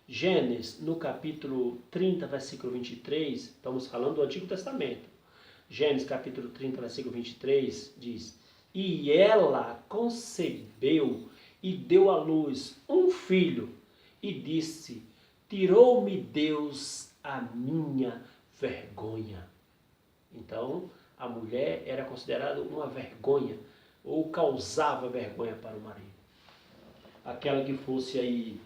Gênesis, no capítulo 30, versículo 23, estamos falando do Antigo Testamento. Gênesis capítulo 30, versículo 23 diz, e ela concebeu e deu à luz um filho e disse, tirou-me Deus a minha vergonha. Então, a mulher era considerada uma vergonha ou causava vergonha para o marido. Aquela que fosse aí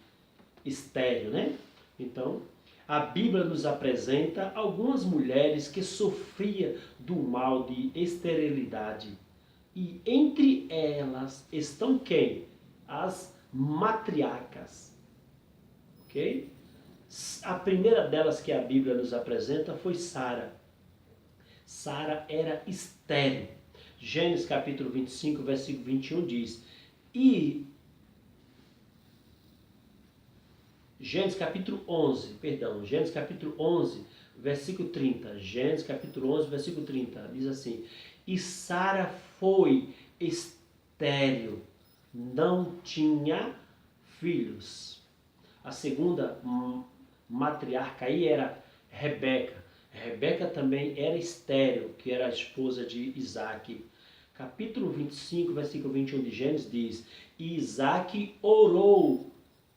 estéril, né? Então, a Bíblia nos apresenta algumas mulheres que sofriam do mal de esterilidade. E entre elas estão quem? As matriarcas. Ok? A primeira delas que a Bíblia nos apresenta foi Sara. Sara era estéril. Gênesis capítulo 25, versículo 21 diz, Gênesis capítulo 11, versículo 30. Gênesis capítulo 11, versículo 30. Diz assim, e Sara foi estéril, não tinha filhos. A segunda matriarca aí era Rebeca. Rebeca também era estéril, que era a esposa de Isaac. Capítulo 25, versículo 21 de Gênesis diz, e Isaac orou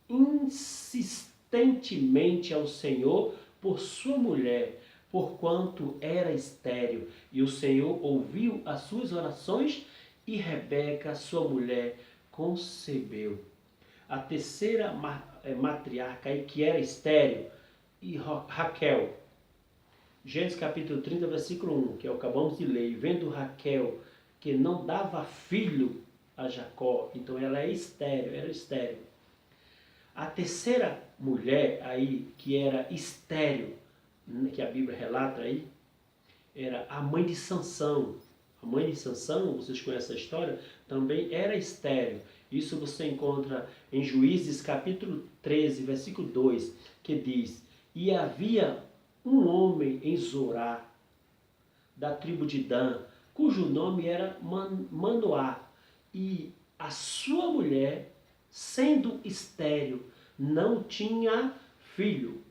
insistentemente ao Senhor por sua mulher, porquanto era estéril, e o Senhor ouviu as suas orações, e Rebeca, sua mulher, concebeu. A terceira matriarca aí, que era estéril, e Raquel. Gênesis capítulo 30, versículo 1, que acabamos de ler, vendo Raquel que não dava filho a Jacó, então ela é estéril, era estéril. A terceira mulher aí que era estéril, que a Bíblia relata aí, era a mãe de Sansão. A mãe de Sansão, vocês conhecem a história, também era estéril. Isso você encontra em Juízes capítulo 13, versículo 2, que diz: E havia um homem em Zorá, da tribo de Dan, cujo nome era Manoá, e a sua mulher, sendo estéril, não tinha filho.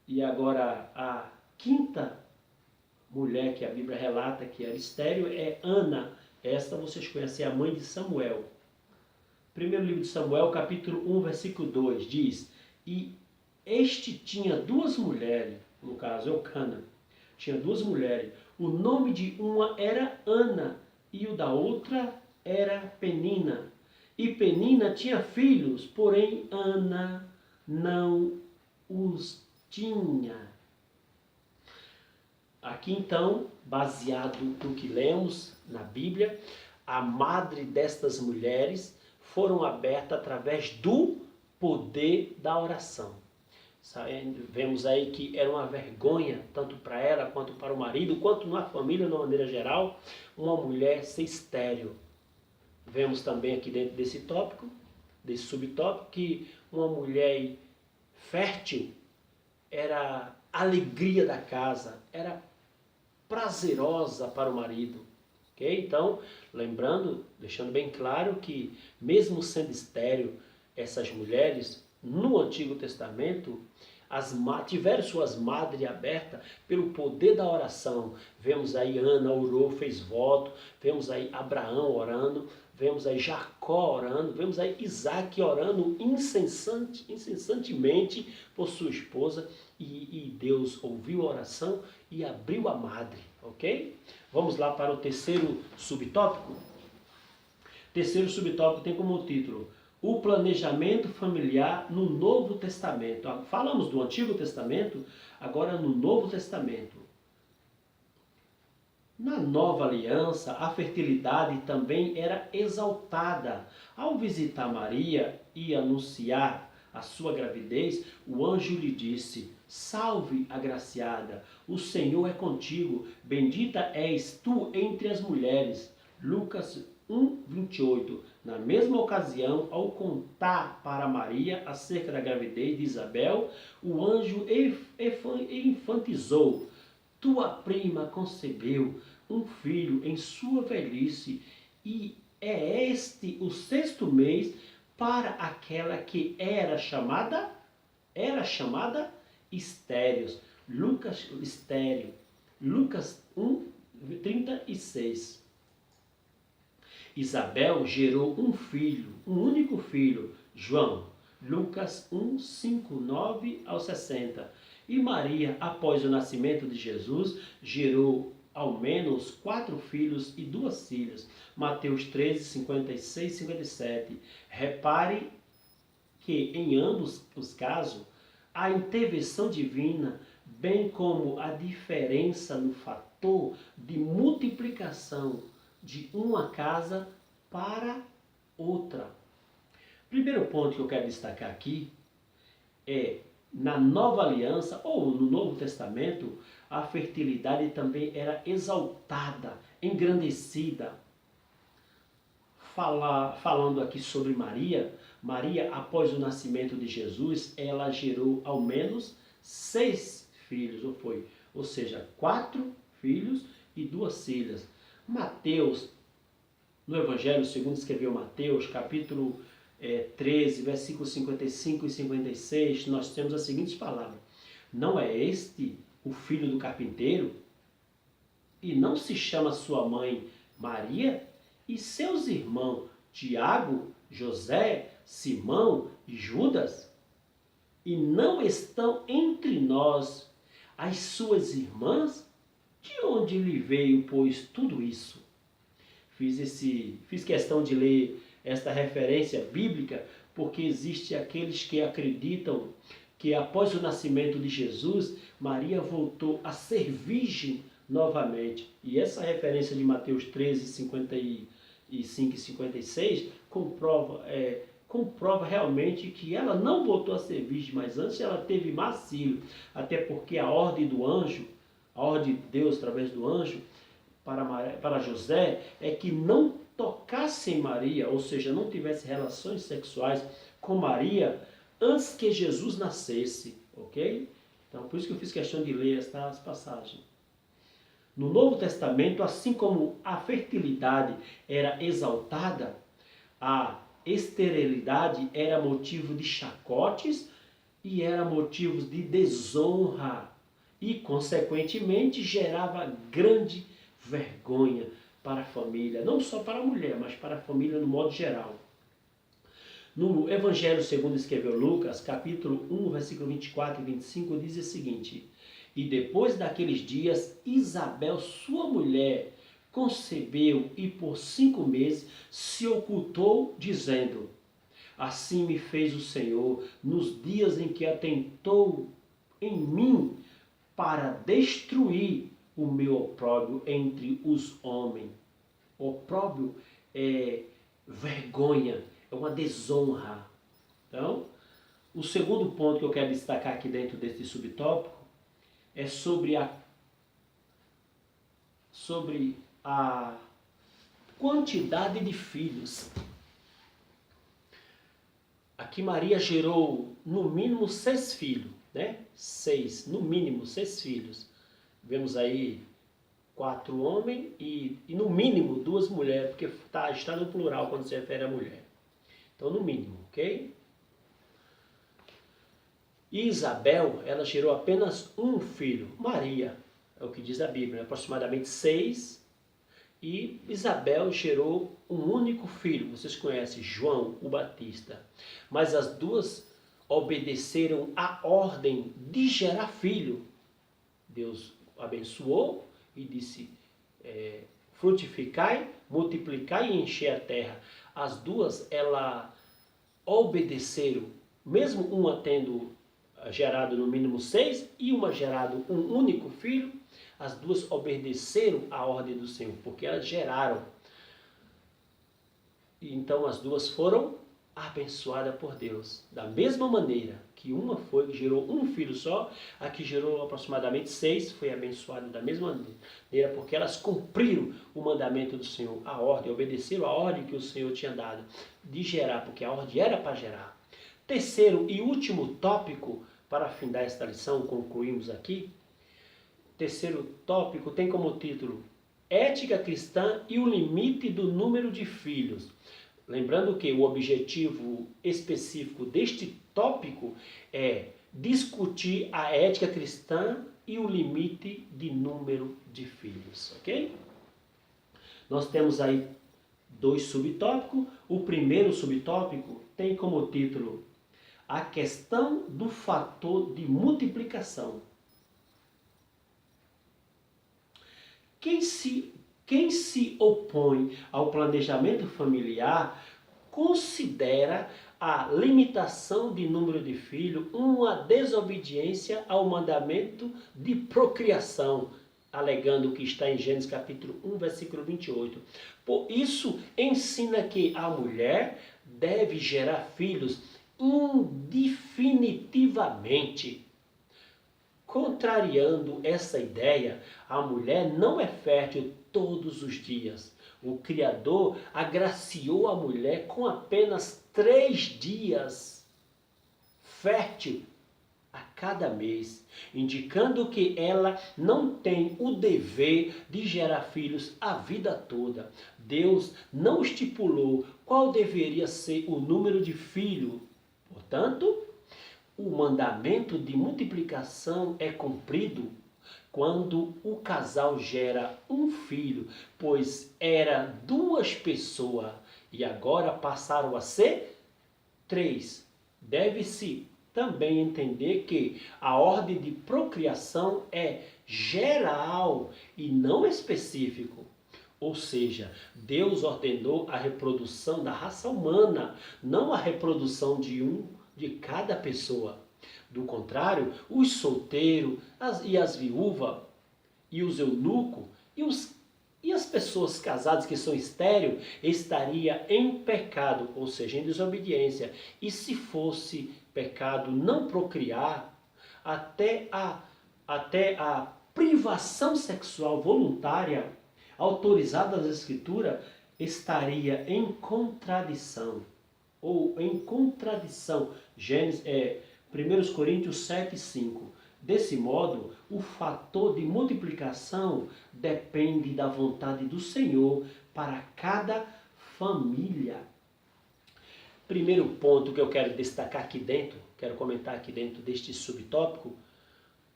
E agora a quinta mulher que a Bíblia relata que era estéril é Ana. Esta vocês conhecem, a mãe de Samuel. Primeiro livro de Samuel, capítulo 1, versículo 2, diz: E este tinha duas mulheres, no caso Eucana, tinha duas mulheres. O nome de uma era Ana e o da outra era Penina. E Penina tinha filhos, porém Ana não os tinha. Aqui então, baseado no que lemos na Bíblia, a madre destas mulheres foram abertas através do poder da oração. Vemos aí que era uma vergonha, tanto para ela, quanto para o marido, quanto na família, de uma maneira geral, uma mulher ser estéril. Vemos também aqui dentro desse tópico, desse subtópico, que uma mulher fértil era a alegria da casa, era prazerosa para o marido. Okay? Então, lembrando, deixando bem claro que mesmo sendo estéril, essas mulheres no Antigo Testamento tiveram suas madres abertas pelo poder da oração. Vemos aí Ana orou, fez voto, vemos aí Abraão orando, vemos aí Jacó orando, vemos aí Isaac orando incessantemente por sua esposa, e Deus ouviu a oração e abriu a madre, ok? Vamos lá para o terceiro subtópico. Terceiro subtópico tem como título: o planejamento familiar no Novo Testamento. Falamos do Antigo Testamento, agora no Novo Testamento. Na Nova Aliança, a fertilidade também era exaltada. Ao visitar Maria e anunciar a sua gravidez, o anjo lhe disse: Salve, agraciada, o Senhor é contigo, bendita és tu entre as mulheres. Lucas 1:28. Na mesma ocasião, ao contar para Maria acerca da gravidez de Isabel, o anjo enfatizou: tua prima concebeu um filho em sua velhice, e é este o 6º mês para aquela que era chamada estéril. Lucas 1:36. Isabel gerou um filho, um único filho, João. Lucas 1:59-60. E Maria, após o nascimento de Jesus, gerou ao menos 4 filhos e 2 filhas. Mateus 13:56-57. Repare que em ambos os casos, a intervenção divina, bem como a diferença no fator de multiplicação de uma casa para outra. Primeiro ponto que eu quero destacar aqui é: na Nova Aliança ou no Novo Testamento, a fertilidade também era exaltada, engrandecida. Falando aqui sobre Maria, após o nascimento de Jesus, ela gerou ao menos 6 filhos, ou seja, 4 filhos e 2 filhas. Mateus, no Evangelho segundo escreveu Mateus, capítulo 13, versículos 55 e 56, nós temos as seguintes palavras: não é este o filho do carpinteiro? E não se chama sua mãe Maria? E seus irmãos Tiago, José, Simão e Judas? E não estão entre nós as suas irmãs? De onde lhe veio, pois, tudo isso? Fiz questão de ler esta referência bíblica, porque existe aqueles que acreditam que após o nascimento de Jesus, Maria voltou a ser virgem novamente. E essa referência de Mateus 13, 55 e 56 comprova realmente que ela não voltou a ser virgem, mas antes ela teve mais filho, até porque a ordem do anjo, a ordem de Deus através do anjo para José é que não tocasse em Maria, ou seja, não tivesse relações sexuais com Maria antes que Jesus nascesse, ok? Então, por isso que eu fiz questão de ler estas passagens. No Novo Testamento, assim como a fertilidade era exaltada, a esterilidade era motivo de chacotes e era motivo de desonra e, consequentemente, gerava grande vergonha para a família, não só para a mulher, mas para a família no modo geral. No Evangelho segundo escreveu Lucas, capítulo 1, versículo 24 e 25, diz o seguinte: E depois daqueles dias, Isabel, sua mulher, concebeu e por 5 meses se ocultou, dizendo: Assim me fez o Senhor nos dias em que atentou em mim para destruir o meu opróbrio entre os homens. Opróbrio é vergonha, é uma desonra. Então, o segundo ponto que eu quero destacar aqui dentro desse subtópico é sobre a quantidade de filhos. Aqui Maria gerou no mínimo 6 filhos, né? 6, no mínimo 6 filhos. Vemos aí 4 homens e no mínimo 2 mulheres, porque está no plural quando se refere a mulher. Então, no mínimo, ok? E Isabel, ela gerou apenas um filho, Maria, é o que diz a Bíblia, aproximadamente 6. E Isabel gerou um único filho, vocês conhecem, João o Batista. Mas as duas obedeceram à ordem de gerar filho. Deus abençoou e disse, frutificai, multiplicai e enchei a terra. As duas, elas obedeceram, mesmo uma tendo gerado no mínimo 6 e uma gerado um único filho, as duas obedeceram à ordem do Senhor, porque elas geraram. E então as duas foram abençoadas por Deus. Da mesma maneira que uma foi que gerou um filho só, a que gerou aproximadamente 6 foi abençoada da mesma maneira, porque elas cumpriram o mandamento do Senhor, a ordem, obedeceram a ordem que o Senhor tinha dado de gerar, porque a ordem era para gerar. Terceiro e último tópico, para findar esta lição, concluímos aqui. Terceiro tópico tem como título Ética Cristã e o Limite do Número de Filhos. Lembrando que o objetivo específico deste tópico é discutir a ética cristã e o limite de número de filhos, ok? Nós temos aí 2 subtópicos. O primeiro subtópico tem como título A Questão do Fator de Multiplicação. Quem se opõe ao planejamento familiar considera a limitação de número de filhos uma desobediência ao mandamento de procriação, alegando que está em Gênesis capítulo 1, versículo 28. Por isso, ensina que a mulher deve gerar filhos indefinitivamente. Contrariando essa ideia, a mulher não é fértil todos os dias. O Criador agraciou a mulher com apenas 3 dias fértil a cada mês, indicando que ela não tem o dever de gerar filhos a vida toda. Deus não estipulou qual deveria ser o número de filhos. Portanto, o mandamento de multiplicação é cumprido quando o casal gera um filho, pois era 2 pessoas e agora passaram a ser 3. Deve-se também entender que a ordem de procriação é geral e não específico. Ou seja, Deus ordenou a reprodução da raça humana, não a reprodução de cada pessoa. Do contrário, os solteiros e as viúvas e os eunucos e os E as pessoas casadas que são estéril estaria em pecado, ou seja, em desobediência. E se fosse pecado não procriar, até a privação sexual voluntária autorizada nas Escrituras estaria em contradição. Ou em contradição. 1 Coríntios 7:5. Desse modo, o fator de multiplicação depende da vontade do Senhor para cada família. Primeiro ponto que eu quero destacar aqui dentro, quero comentar aqui dentro deste subtópico,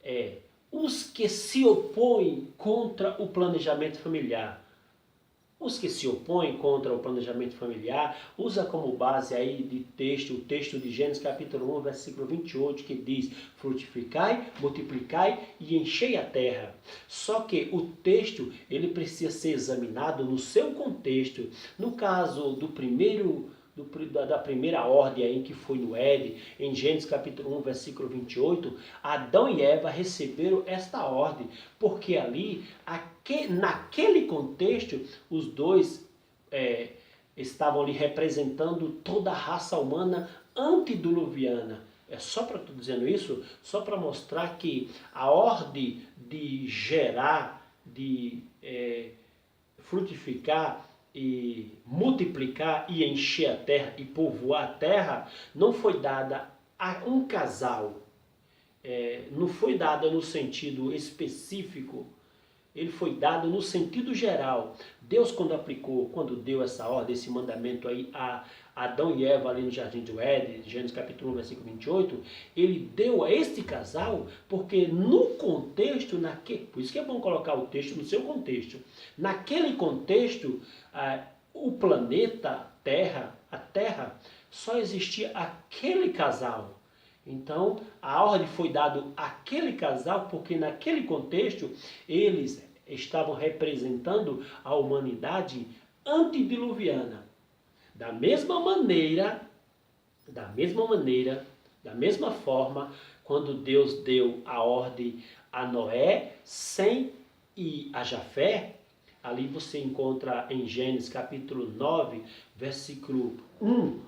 é os que se opõem contra o planejamento familiar. Os que se opõem contra o planejamento familiar, usa como base aí de texto, o texto de Gênesis capítulo 1, versículo 28, que diz: frutificai, multiplicai e enchei a terra. Só que o texto, ele precisa ser examinado no seu contexto. No caso da primeira ordem aí que foi no Éden, em Gênesis capítulo 1, versículo 28, Adão e Eva receberam esta ordem, porque ali, naquele contexto, os dois estavam ali representando toda a raça humana antediluviana. É só para estou dizendo isso, só para mostrar que a ordem de gerar, de frutificar, e multiplicar e encher a terra e povoar a terra, não foi dada a um casal, não foi dada no sentido específico, ele foi dado no sentido geral. Deus, quando deu essa ordem, esse mandamento aí a Adão e Eva ali no Jardim do Éden, Gênesis capítulo 1, versículo 28, ele deu a este casal, porque no contexto, por isso que é bom colocar o texto no seu contexto. Naquele contexto, o planeta Terra, a Terra, só existia aquele casal. Então, a ordem foi dada àquele casal, porque naquele contexto, eles estavam representando a humanidade antediluviana. Da mesma forma, quando Deus deu a ordem a Noé, Sem e a Jafé, ali você encontra em Gênesis capítulo 9, versículo 1,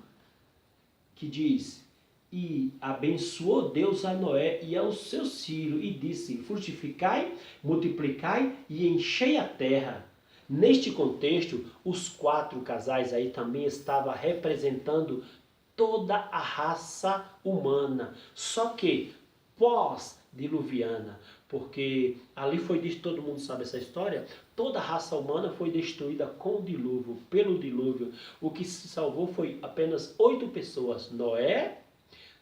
que diz: e abençoou Deus a Noé e aos seus filhos, e disse: frutificai, multiplicai e enchei a terra. Neste contexto, os 4 casais aí também estavam representando toda a raça humana, só que pós-diluviana, porque ali foi dito, todo mundo sabe essa história, toda a raça humana foi destruída com o dilúvio, pelo dilúvio. O que se salvou foi apenas 8 pessoas, Noé,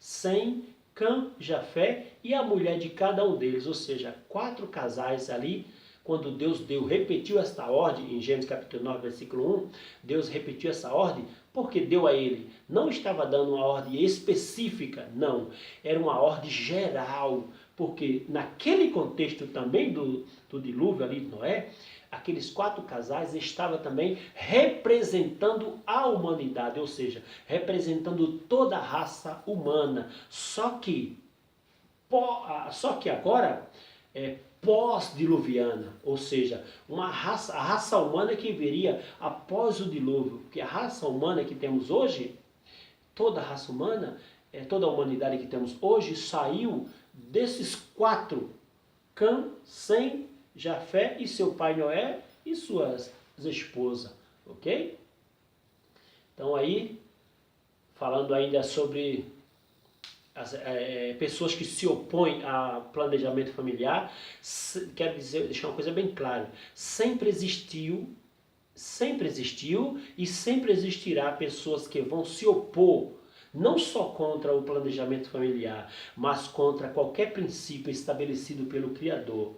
Sem, Cã, Jafé e a mulher de cada um deles, ou seja, 4 casais ali. Quando Deus repetiu esta ordem, em Gênesis capítulo 9, versículo 1, Deus repetiu essa ordem, porque deu a ele. Não estava dando uma ordem específica, não. Era uma ordem geral, porque naquele contexto também do dilúvio ali de Noé, aqueles 4 casais estavam também representando a humanidade, ou seja, representando toda a raça humana. Só que agora pós-diluviana, ou seja, a raça humana que viria após o dilúvio, porque a raça humana que temos hoje, toda a raça humana, toda a humanidade que temos hoje, saiu desses 4, Cã, Sem, Jafé e seu pai Noé e suas esposas, ok? Então aí, falando ainda sobre pessoas que se opõem a planejamento familiar, quero deixar uma coisa bem clara: sempre existiu e sempre existirá pessoas que vão se opor, não só contra o planejamento familiar, mas contra qualquer princípio estabelecido pelo Criador.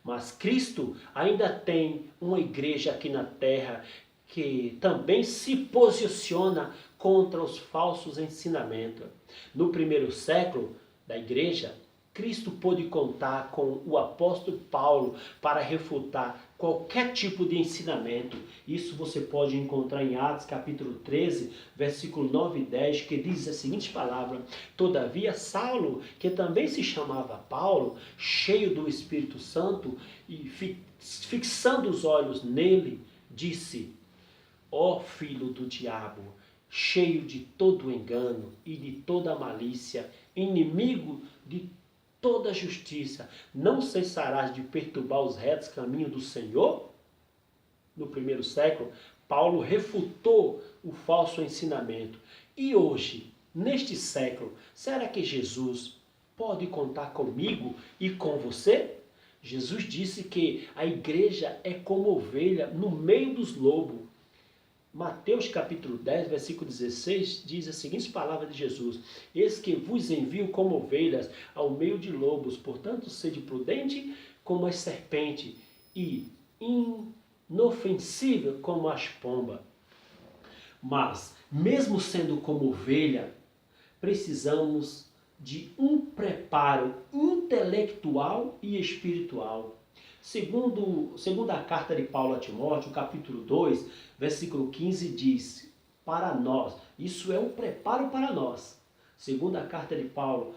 Mas Cristo ainda tem uma igreja aqui na terra que também se posiciona contra os falsos ensinamentos. No primeiro século da igreja, Cristo pôde contar com o apóstolo Paulo para refutar qualquer tipo de ensinamento. Isso você pode encontrar em Atos capítulo 13, versículo 9 e 10, que diz a seguinte palavra: Todavia Saulo, que também se chamava Paulo, cheio do Espírito Santo e fixando os olhos nele, disse: Ó filho do diabo, cheio de todo engano e de toda malícia, inimigo de toda justiça, não cessarás de perturbar os retos caminhos do Senhor? No primeiro século, Paulo refutou o falso ensinamento. E hoje, neste século, será que Jesus pode contar comigo e com você? Jesus disse que a igreja é como ovelha no meio dos lobos. Mateus capítulo 10, versículo 16, diz a seguinte palavra de Jesus: Eis que vos envio como ovelhas ao meio de lobos, portanto sede prudente como as serpentes e inofensível como as pombas. Mas, mesmo sendo como ovelha, precisamos de um preparo intelectual e espiritual. Segundo a carta de Paulo a Timóteo, capítulo 2, versículo 15 diz: para nós, isso é um preparo para nós. Segundo a carta de Paulo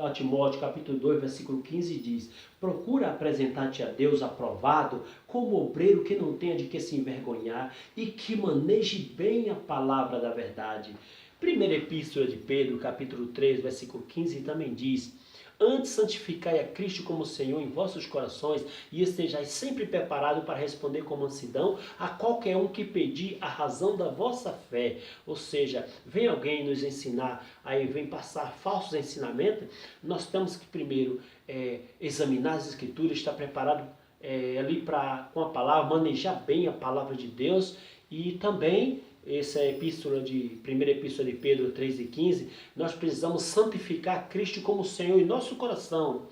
a Timóteo, capítulo 2, versículo 15 diz: procura apresentar-te a Deus aprovado, como obreiro que não tenha de que se envergonhar e que maneje bem a palavra da verdade. Primeira epístola de Pedro, capítulo 3, versículo 15 também diz: antes santificai a Cristo como Senhor em vossos corações e estejais sempre preparados para responder com mansidão a qualquer um que pedir a razão da vossa fé. Ou seja, vem alguém nos ensinar, aí vem passar falsos ensinamentos, nós temos que primeiro examinar as Escrituras, estar preparado ali com a palavra, manejar bem a palavra de Deus e também essa primeira epístola de Pedro 3 e 15, nós precisamos santificar Cristo como Senhor em nosso coração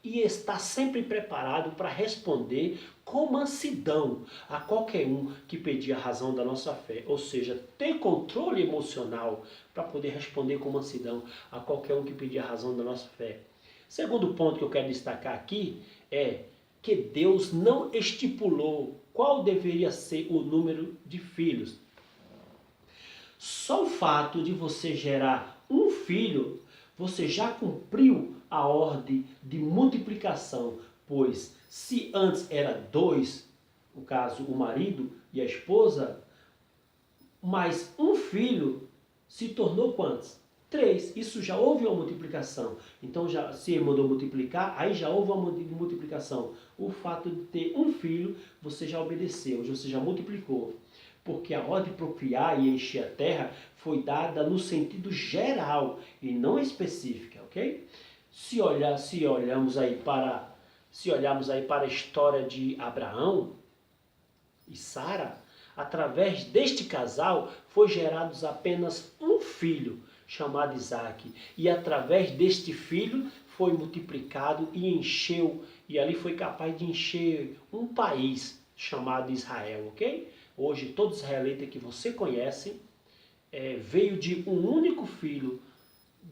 e estar sempre preparado para responder com mansidão a qualquer um que pedir a razão da nossa fé. Ou seja, ter controle emocional para poder responder com mansidão a qualquer um que pedir a razão da nossa fé. Segundo ponto que eu quero destacar aqui é que Deus não estipulou qual deveria ser o número de filhos. Só o fato de você gerar um filho, você já cumpriu a ordem de multiplicação, pois se antes era 2, no caso o marido e a esposa, mais um filho se tornou quantos? 3. Isso já houve uma multiplicação. Então, se ele mandou multiplicar, aí já houve uma multiplicação. O fato de ter um filho, você já obedeceu, você já multiplicou. Porque a ordem de procriar e encher a terra foi dada no sentido geral e não específica, ok? Se olharmos aí para a história de Abraão e Sara, através deste casal foi gerado apenas um filho, chamado Isaac. E através deste filho foi multiplicado e encheu, e ali foi capaz de encher um país chamado Israel, ok? Hoje, todo israelita que você conhece veio de um único filho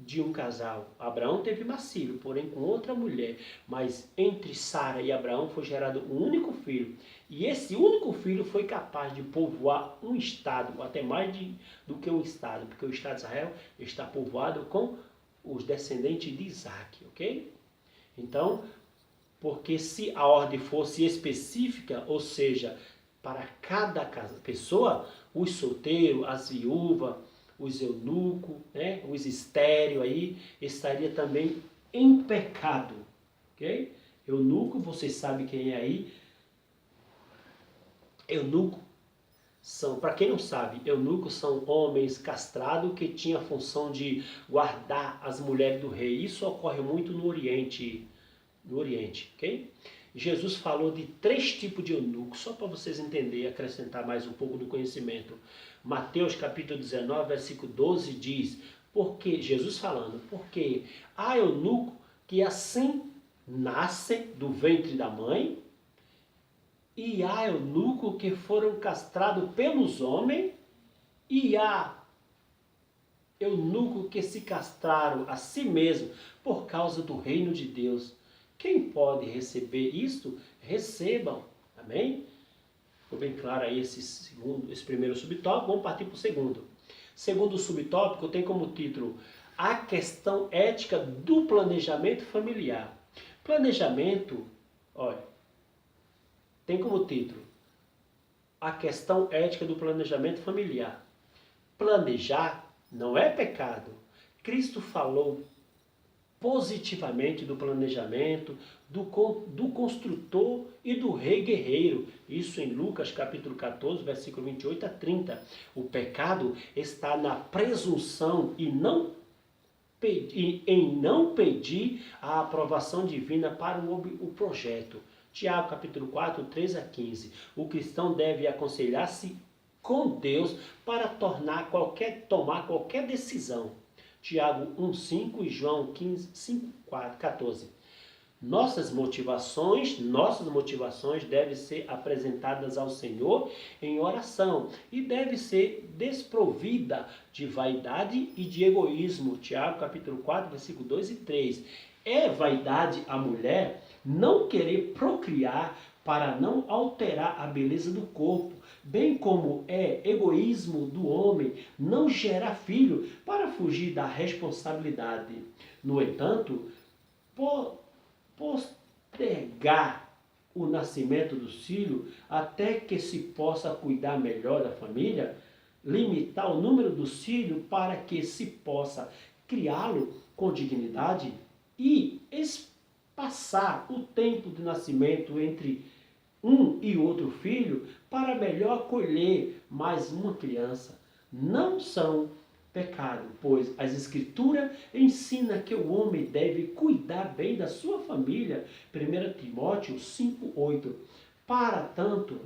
de um casal. Abraão teve mais filho, porém com outra mulher. Mas entre Sara e Abraão foi gerado um único filho. E esse único filho foi capaz de povoar um estado, até mais do que um estado, porque o estado de Israel está povoado com os descendentes de Isaac, ok? Então, porque se a ordem fosse específica, ou seja, para cada pessoa, os solteiros, as viúvas, os eunucos, né, os estéreos aí, estaria também em pecado, ok? Eunuco, vocês sabem quem é aí? Eunuco são, para quem não sabe, eunucos são homens castrados que tinham a função de guardar as mulheres do rei. Isso ocorre muito no Oriente, ok? Jesus falou de 3 tipos de eunucos, só para vocês entenderem e acrescentar mais um pouco do conhecimento. Mateus capítulo 19, versículo 12 diz, porque Jesus falando, porque há eunuco que assim nasce do ventre da mãe, e há eunuco que foram castrados pelos homens, e há eunucos que se castraram a si mesmo por causa do reino de Deus. Quem pode receber isto, recebam. Amém? Ficou bem claro aí esse primeiro subtópico. Vamos partir para o segundo. Segundo subtópico tem como título a questão ética do planejamento familiar. Planejamento, olha, tem como título a questão ética do planejamento familiar. Planejar não é pecado. Cristo falou positivamente do planejamento, do construtor e do rei guerreiro. Isso em Lucas capítulo 14, versículo 28 a 30. O pecado está na presunção em não pedir a aprovação divina para o projeto. Tiago capítulo 4, 13 a 15. O cristão deve aconselhar-se com Deus para tomar qualquer decisão. Tiago 1,5 e João 5,14. Nossas motivações devem ser apresentadas ao Senhor em oração e deve ser desprovida de vaidade e de egoísmo. Tiago capítulo 4, versículo 2 e 3. É vaidade a mulher não querer procriar para não alterar a beleza do corpo, bem como é egoísmo do homem não gerar filho para fugir da responsabilidade. No entanto, postergar o nascimento do filho até que se possa cuidar melhor da família, limitar o número dos filhos para que se possa criá-lo com dignidade e espaçar o tempo de nascimento entre um e outro filho para melhor acolher mais uma criança. Não são pecado, pois as Escrituras ensinam que o homem deve cuidar bem da sua família. 1 Timóteo 5,8. Para tanto,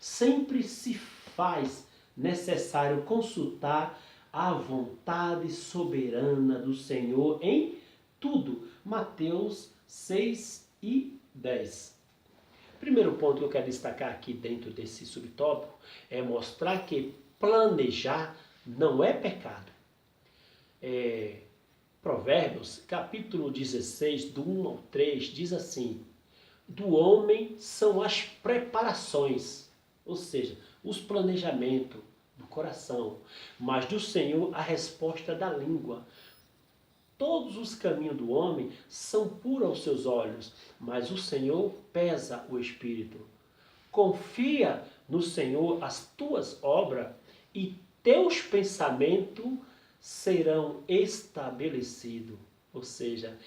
sempre se faz necessário consultar a vontade soberana do Senhor em tudo. Mateus 6 e 10. Primeiro ponto que eu quero destacar aqui dentro desse subtópico é mostrar que planejar não é pecado. Provérbios, capítulo 16, do 1 ao 3, diz assim: do homem são as preparações, ou seja, os planejamentos do coração, mas do Senhor a resposta da língua. Todos os caminhos do homem são puros aos seus olhos, mas o Senhor pesa o espírito. Confia no Senhor as tuas obras e teus pensamentos serão estabelecidos. Ou seja,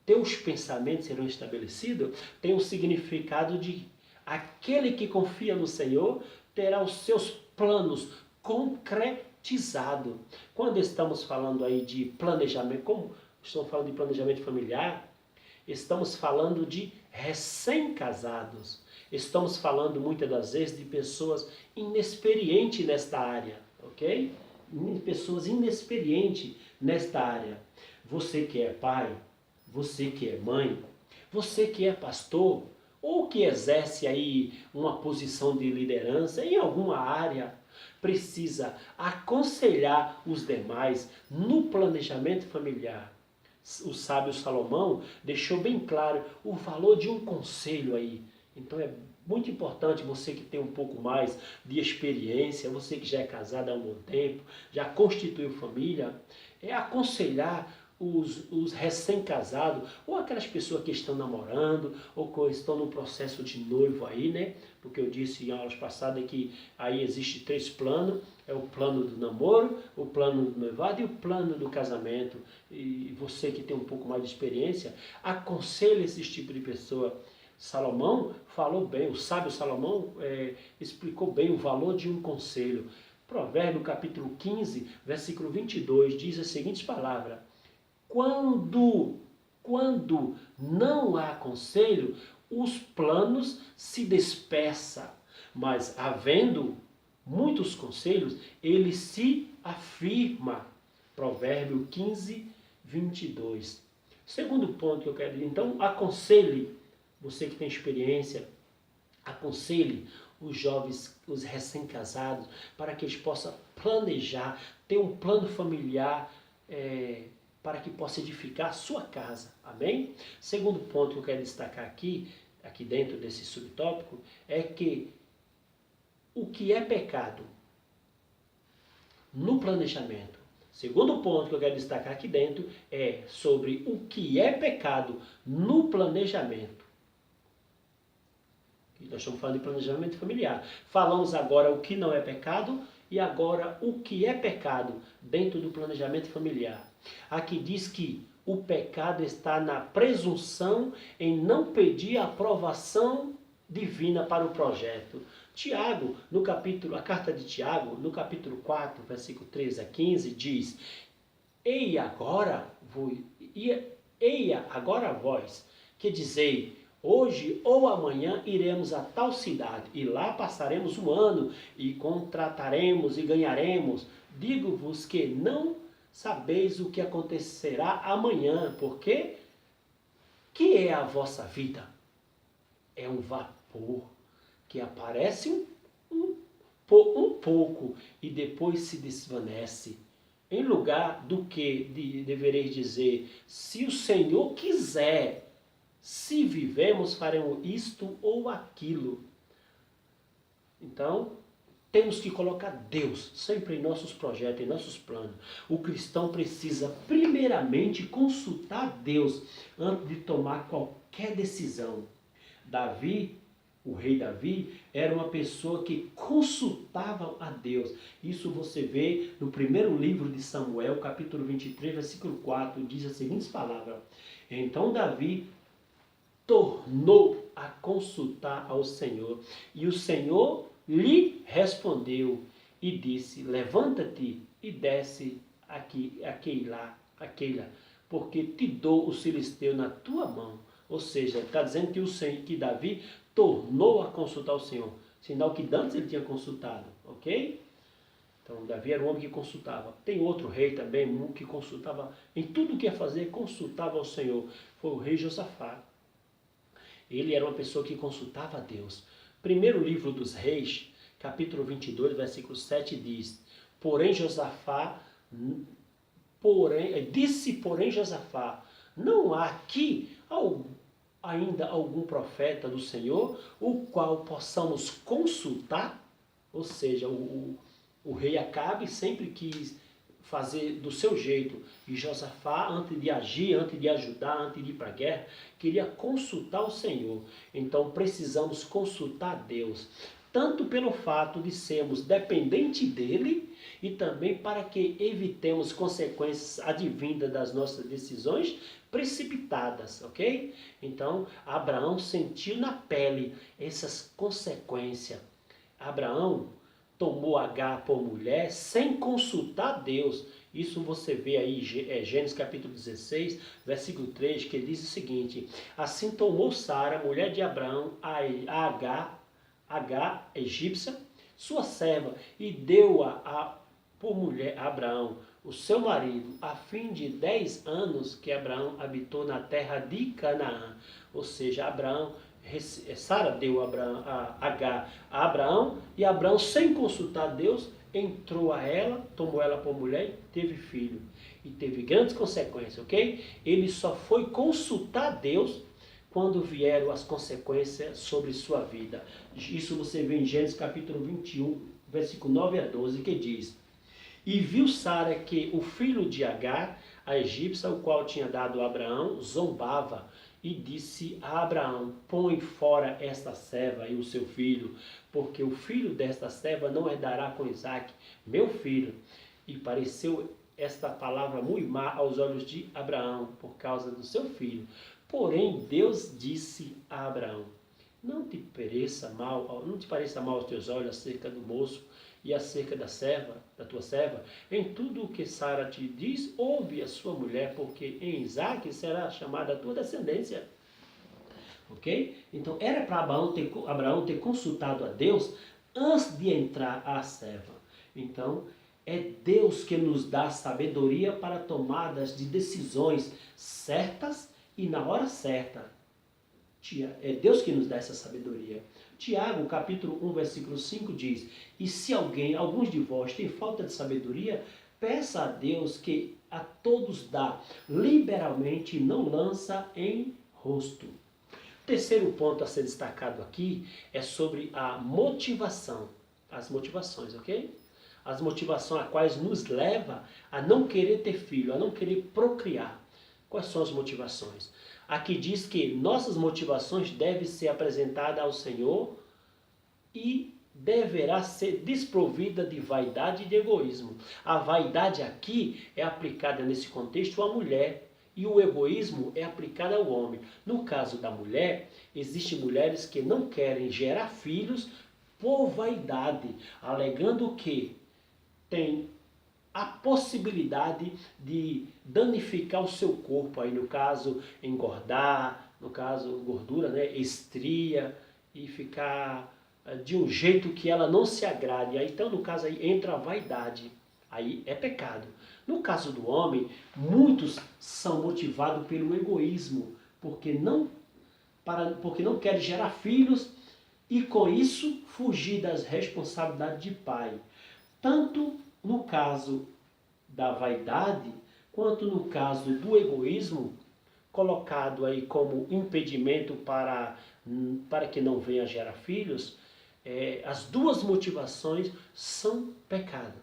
teus pensamentos serão estabelecidos tem o significado de aquele que confia no Senhor terá os seus planos concretizados. Quando estamos falando aí de planejamento, como estamos falando de planejamento familiar, estamos falando de recém-casados. Estamos falando muitas das vezes de pessoas inexperientes nesta área, ok? Pessoas inexperientes nesta área. Você que é pai, você que é mãe, você que é pastor, ou que exerce aí uma posição de liderança em alguma área, precisa aconselhar os demais no planejamento familiar. O sábio Salomão deixou bem claro o valor de um conselho aí. Então é muito importante você que tem um pouco mais de experiência, você que já é casado há um bom tempo, já constituiu família, aconselhar os recém-casados, ou aquelas pessoas que estão namorando, ou que estão no processo de noivo aí, né? Porque eu disse em aulas passadas que aí existe 3 planos, é o plano do namoro, o plano do noivado e o plano do casamento. E você que tem um pouco mais de experiência, aconselhe esse tipo de pessoa. Salomão falou bem, o sábio Salomão explicou bem o valor de um conselho. Provérbio capítulo 15, versículo 22, diz as seguintes palavras: Quando não há conselho, os planos se dispersam, mas havendo muitos conselhos, ele se afirma. Provérbio 15, 22. Segundo ponto que eu quero dizer, então, aconselhe, você que tem experiência, aconselhe os jovens, os recém-casados, para que eles possam planejar, ter um plano familiar, para que possa edificar a sua casa. Amém? Segundo ponto que eu quero destacar aqui dentro desse subtópico, é que o que é pecado no planejamento. Segundo ponto que eu quero destacar aqui dentro é sobre o que é pecado no planejamento. Nós estamos falando de planejamento familiar. Falamos agora o que não é pecado e agora o que é pecado dentro do planejamento familiar. Aqui diz que o pecado está na presunção em não pedir a aprovação divina para o projeto. Tiago, a carta de Tiago, no capítulo 4, versículo 13 a 15, diz: Eia agora vós, que dizei, hoje ou amanhã iremos a tal cidade, e lá passaremos um ano, e contrataremos e ganharemos. Digo-vos que não sabeis o que acontecerá amanhã, porque que é a vossa vida? É um vapor que aparece um pouco e depois se desvanece. Em lugar do que devereis dizer, se o Senhor quiser, se vivemos, faremos isto ou aquilo. Então, temos que colocar Deus sempre em nossos projetos, em nossos planos. O cristão precisa primeiramente consultar Deus antes de tomar qualquer decisão. O rei Davi, era uma pessoa que consultava a Deus. Isso você vê no primeiro livro de Samuel, capítulo 23, versículo 4, diz as seguintes palavras: Então Davi tornou a consultar ao Senhor, e o Senhor lhe respondeu e disse: Levanta-te e desce aquela, porque te dou o filisteu na tua mão. Ou seja, está dizendo que Davi tornou a consultar o Senhor, sinal que antes ele tinha consultado, ok? Então Davi era um homem que consultava. Tem outro rei também, um que consultava, em tudo que ia fazer, consultava ao Senhor. Foi o rei Josafá. Ele era uma pessoa que consultava a Deus. Primeiro livro dos Reis, capítulo 22, versículo 7 diz: Disse Josafá, não há aqui ainda algum profeta do Senhor, o qual possamos consultar? Ou seja, o rei Acabe sempre quis fazer do seu jeito. E Josafá, antes de agir, antes de ajudar, antes de ir para a guerra, queria consultar o Senhor. Então precisamos consultar Deus, tanto pelo fato de sermos dependentes dele e também para que evitemos consequências advindas das nossas decisões precipitadas, ok? Então Abraão sentiu na pele essas consequências. Abraão tomou Agar por mulher sem consultar Deus. Isso você vê aí, Gênesis capítulo 16, versículo 3, que diz o seguinte: Assim tomou Sara, mulher de Abraão, a Agar, egípcia, sua serva, e deu-a por mulher a Abraão, o seu marido, a fim de 10 anos que Abraão habitou na terra de Canaã. Ou seja, Sara deu a Agar a Abraão, e Abraão, sem consultar Deus, entrou a ela, tomou ela por mulher, teve filho. E teve grandes consequências, ok? Ele só foi consultar Deus quando vieram as consequências sobre sua vida. Isso você vê em Gênesis capítulo 21, versículo 9 a 12, que diz: E viu Sara que o filho de Agar, a egípcia, o qual tinha dado a Abraão, zombava, e disse a Abraão: Põe fora esta serva e o seu filho, porque o filho desta serva não herdará com Isaque, meu filho. E pareceu esta palavra muito má aos olhos de Abraão, por causa do seu filho. Porém, Deus disse a Abraão: Não te pareça mal aos teus olhos acerca do moço e acerca da tua serva. Em tudo o que Sara te diz, ouve a sua mulher, porque em Isaque será chamada a tua descendência. Ok? Então era para Abraão ter consultado a Deus antes de entrar a serva. Então é Deus que nos dá sabedoria para tomadas de decisões certas e na hora certa. É Deus que nos dá essa sabedoria. Tiago, capítulo 1, versículo 5 diz: E se alguns de vós têm falta de sabedoria, peça a Deus que a todos dá liberalmente e não lança em rosto. O terceiro ponto a ser destacado aqui é sobre a motivação. As motivações, ok? As motivações a quais nos leva a não querer ter filho, a não querer procriar. Quais são as motivações? Aqui diz que nossas motivações devem ser apresentadas ao Senhor e deverá ser desprovida de vaidade e de egoísmo. A vaidade aqui é aplicada nesse contexto à mulher e o egoísmo é aplicado ao homem. No caso da mulher, existem mulheres que não querem gerar filhos por vaidade, alegando que tem a possibilidade de danificar o seu corpo, aí no caso engordar, no caso gordura, né, estria e ficar de um jeito que ela não se agrade. Aí, então no caso aí entra a vaidade, aí é pecado. No caso do homem, muitos são motivados pelo egoísmo, porque não querem gerar filhos e com isso fugir das responsabilidades de pai. Tanto no caso da vaidade, quanto no caso do egoísmo, colocado aí como impedimento para que não venha gerar filhos, as duas motivações são pecado,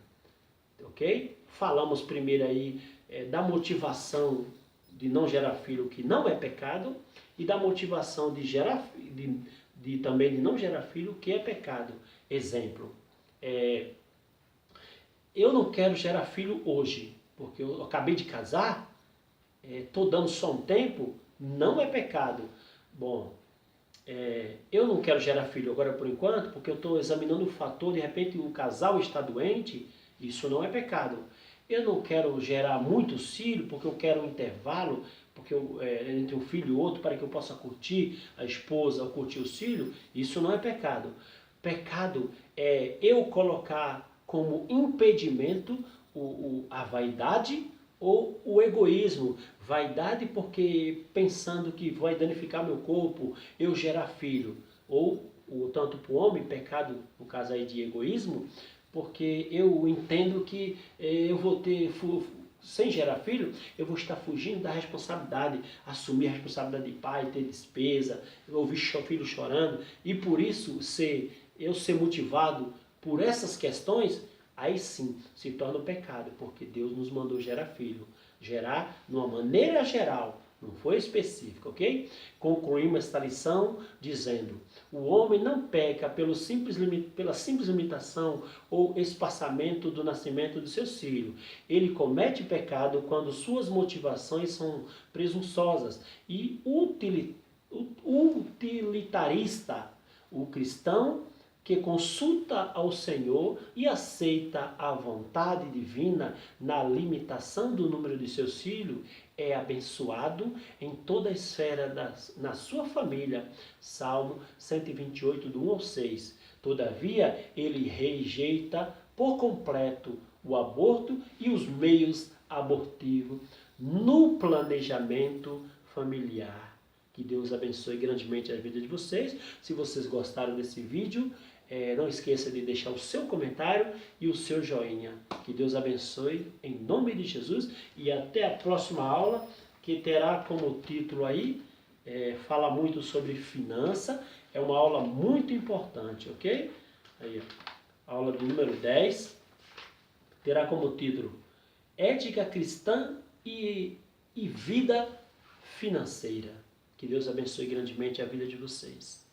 ok? Falamos primeiro aí da motivação de não gerar filho, que não é pecado, e da motivação de gerar, também de não gerar filho, que é pecado. Exemplo, eu não quero gerar filho hoje, porque eu acabei de casar, estou dando só um tempo, não é pecado. Bom, eu não quero gerar filho agora por enquanto, porque eu estou examinando o fator, de repente o casal está doente, isso não é pecado. Eu não quero gerar muitos filhos, porque eu quero um intervalo, porque entre um filho e outro, para que eu possa curtir a esposa ou curtir os filhos, isso não é pecado. Pecado é eu colocar como impedimento a vaidade ou o egoísmo. Vaidade porque pensando que vai danificar meu corpo, eu gerar filho. Ou tanto para o homem, pecado, no caso aí de egoísmo, porque eu entendo que eu vou ter, sem gerar filho, eu vou estar fugindo da responsabilidade, assumir a responsabilidade de pai, ter despesa, ouvir filho chorando, e por isso eu ser motivado por essas questões, aí sim se torna um pecado, porque Deus nos mandou gerar filho. Gerar de uma maneira geral, não foi específica, ok? Concluímos esta lição dizendo: o homem não peca pela simples limitação ou espaçamento do nascimento de seus filhos. Ele comete pecado quando suas motivações são presunçosas e utilitarista. O cristão que consulta ao Senhor e aceita a vontade divina na limitação do número de seus filhos, é abençoado em toda a esfera na sua família. Salmo 128, do 1 ao 6. Todavia, ele rejeita por completo o aborto e os meios abortivos no planejamento familiar. Que Deus abençoe grandemente a vida de vocês. Se vocês gostaram desse vídeo, não esqueça de deixar o seu comentário e o seu joinha. Que Deus abençoe em nome de Jesus e até a próxima aula, que terá como título aí, fala muito sobre finança. É uma aula muito importante, ok? Aí, aula do número 10, terá como título Ética Cristã e Vida Financeira. Que Deus abençoe grandemente a vida de vocês.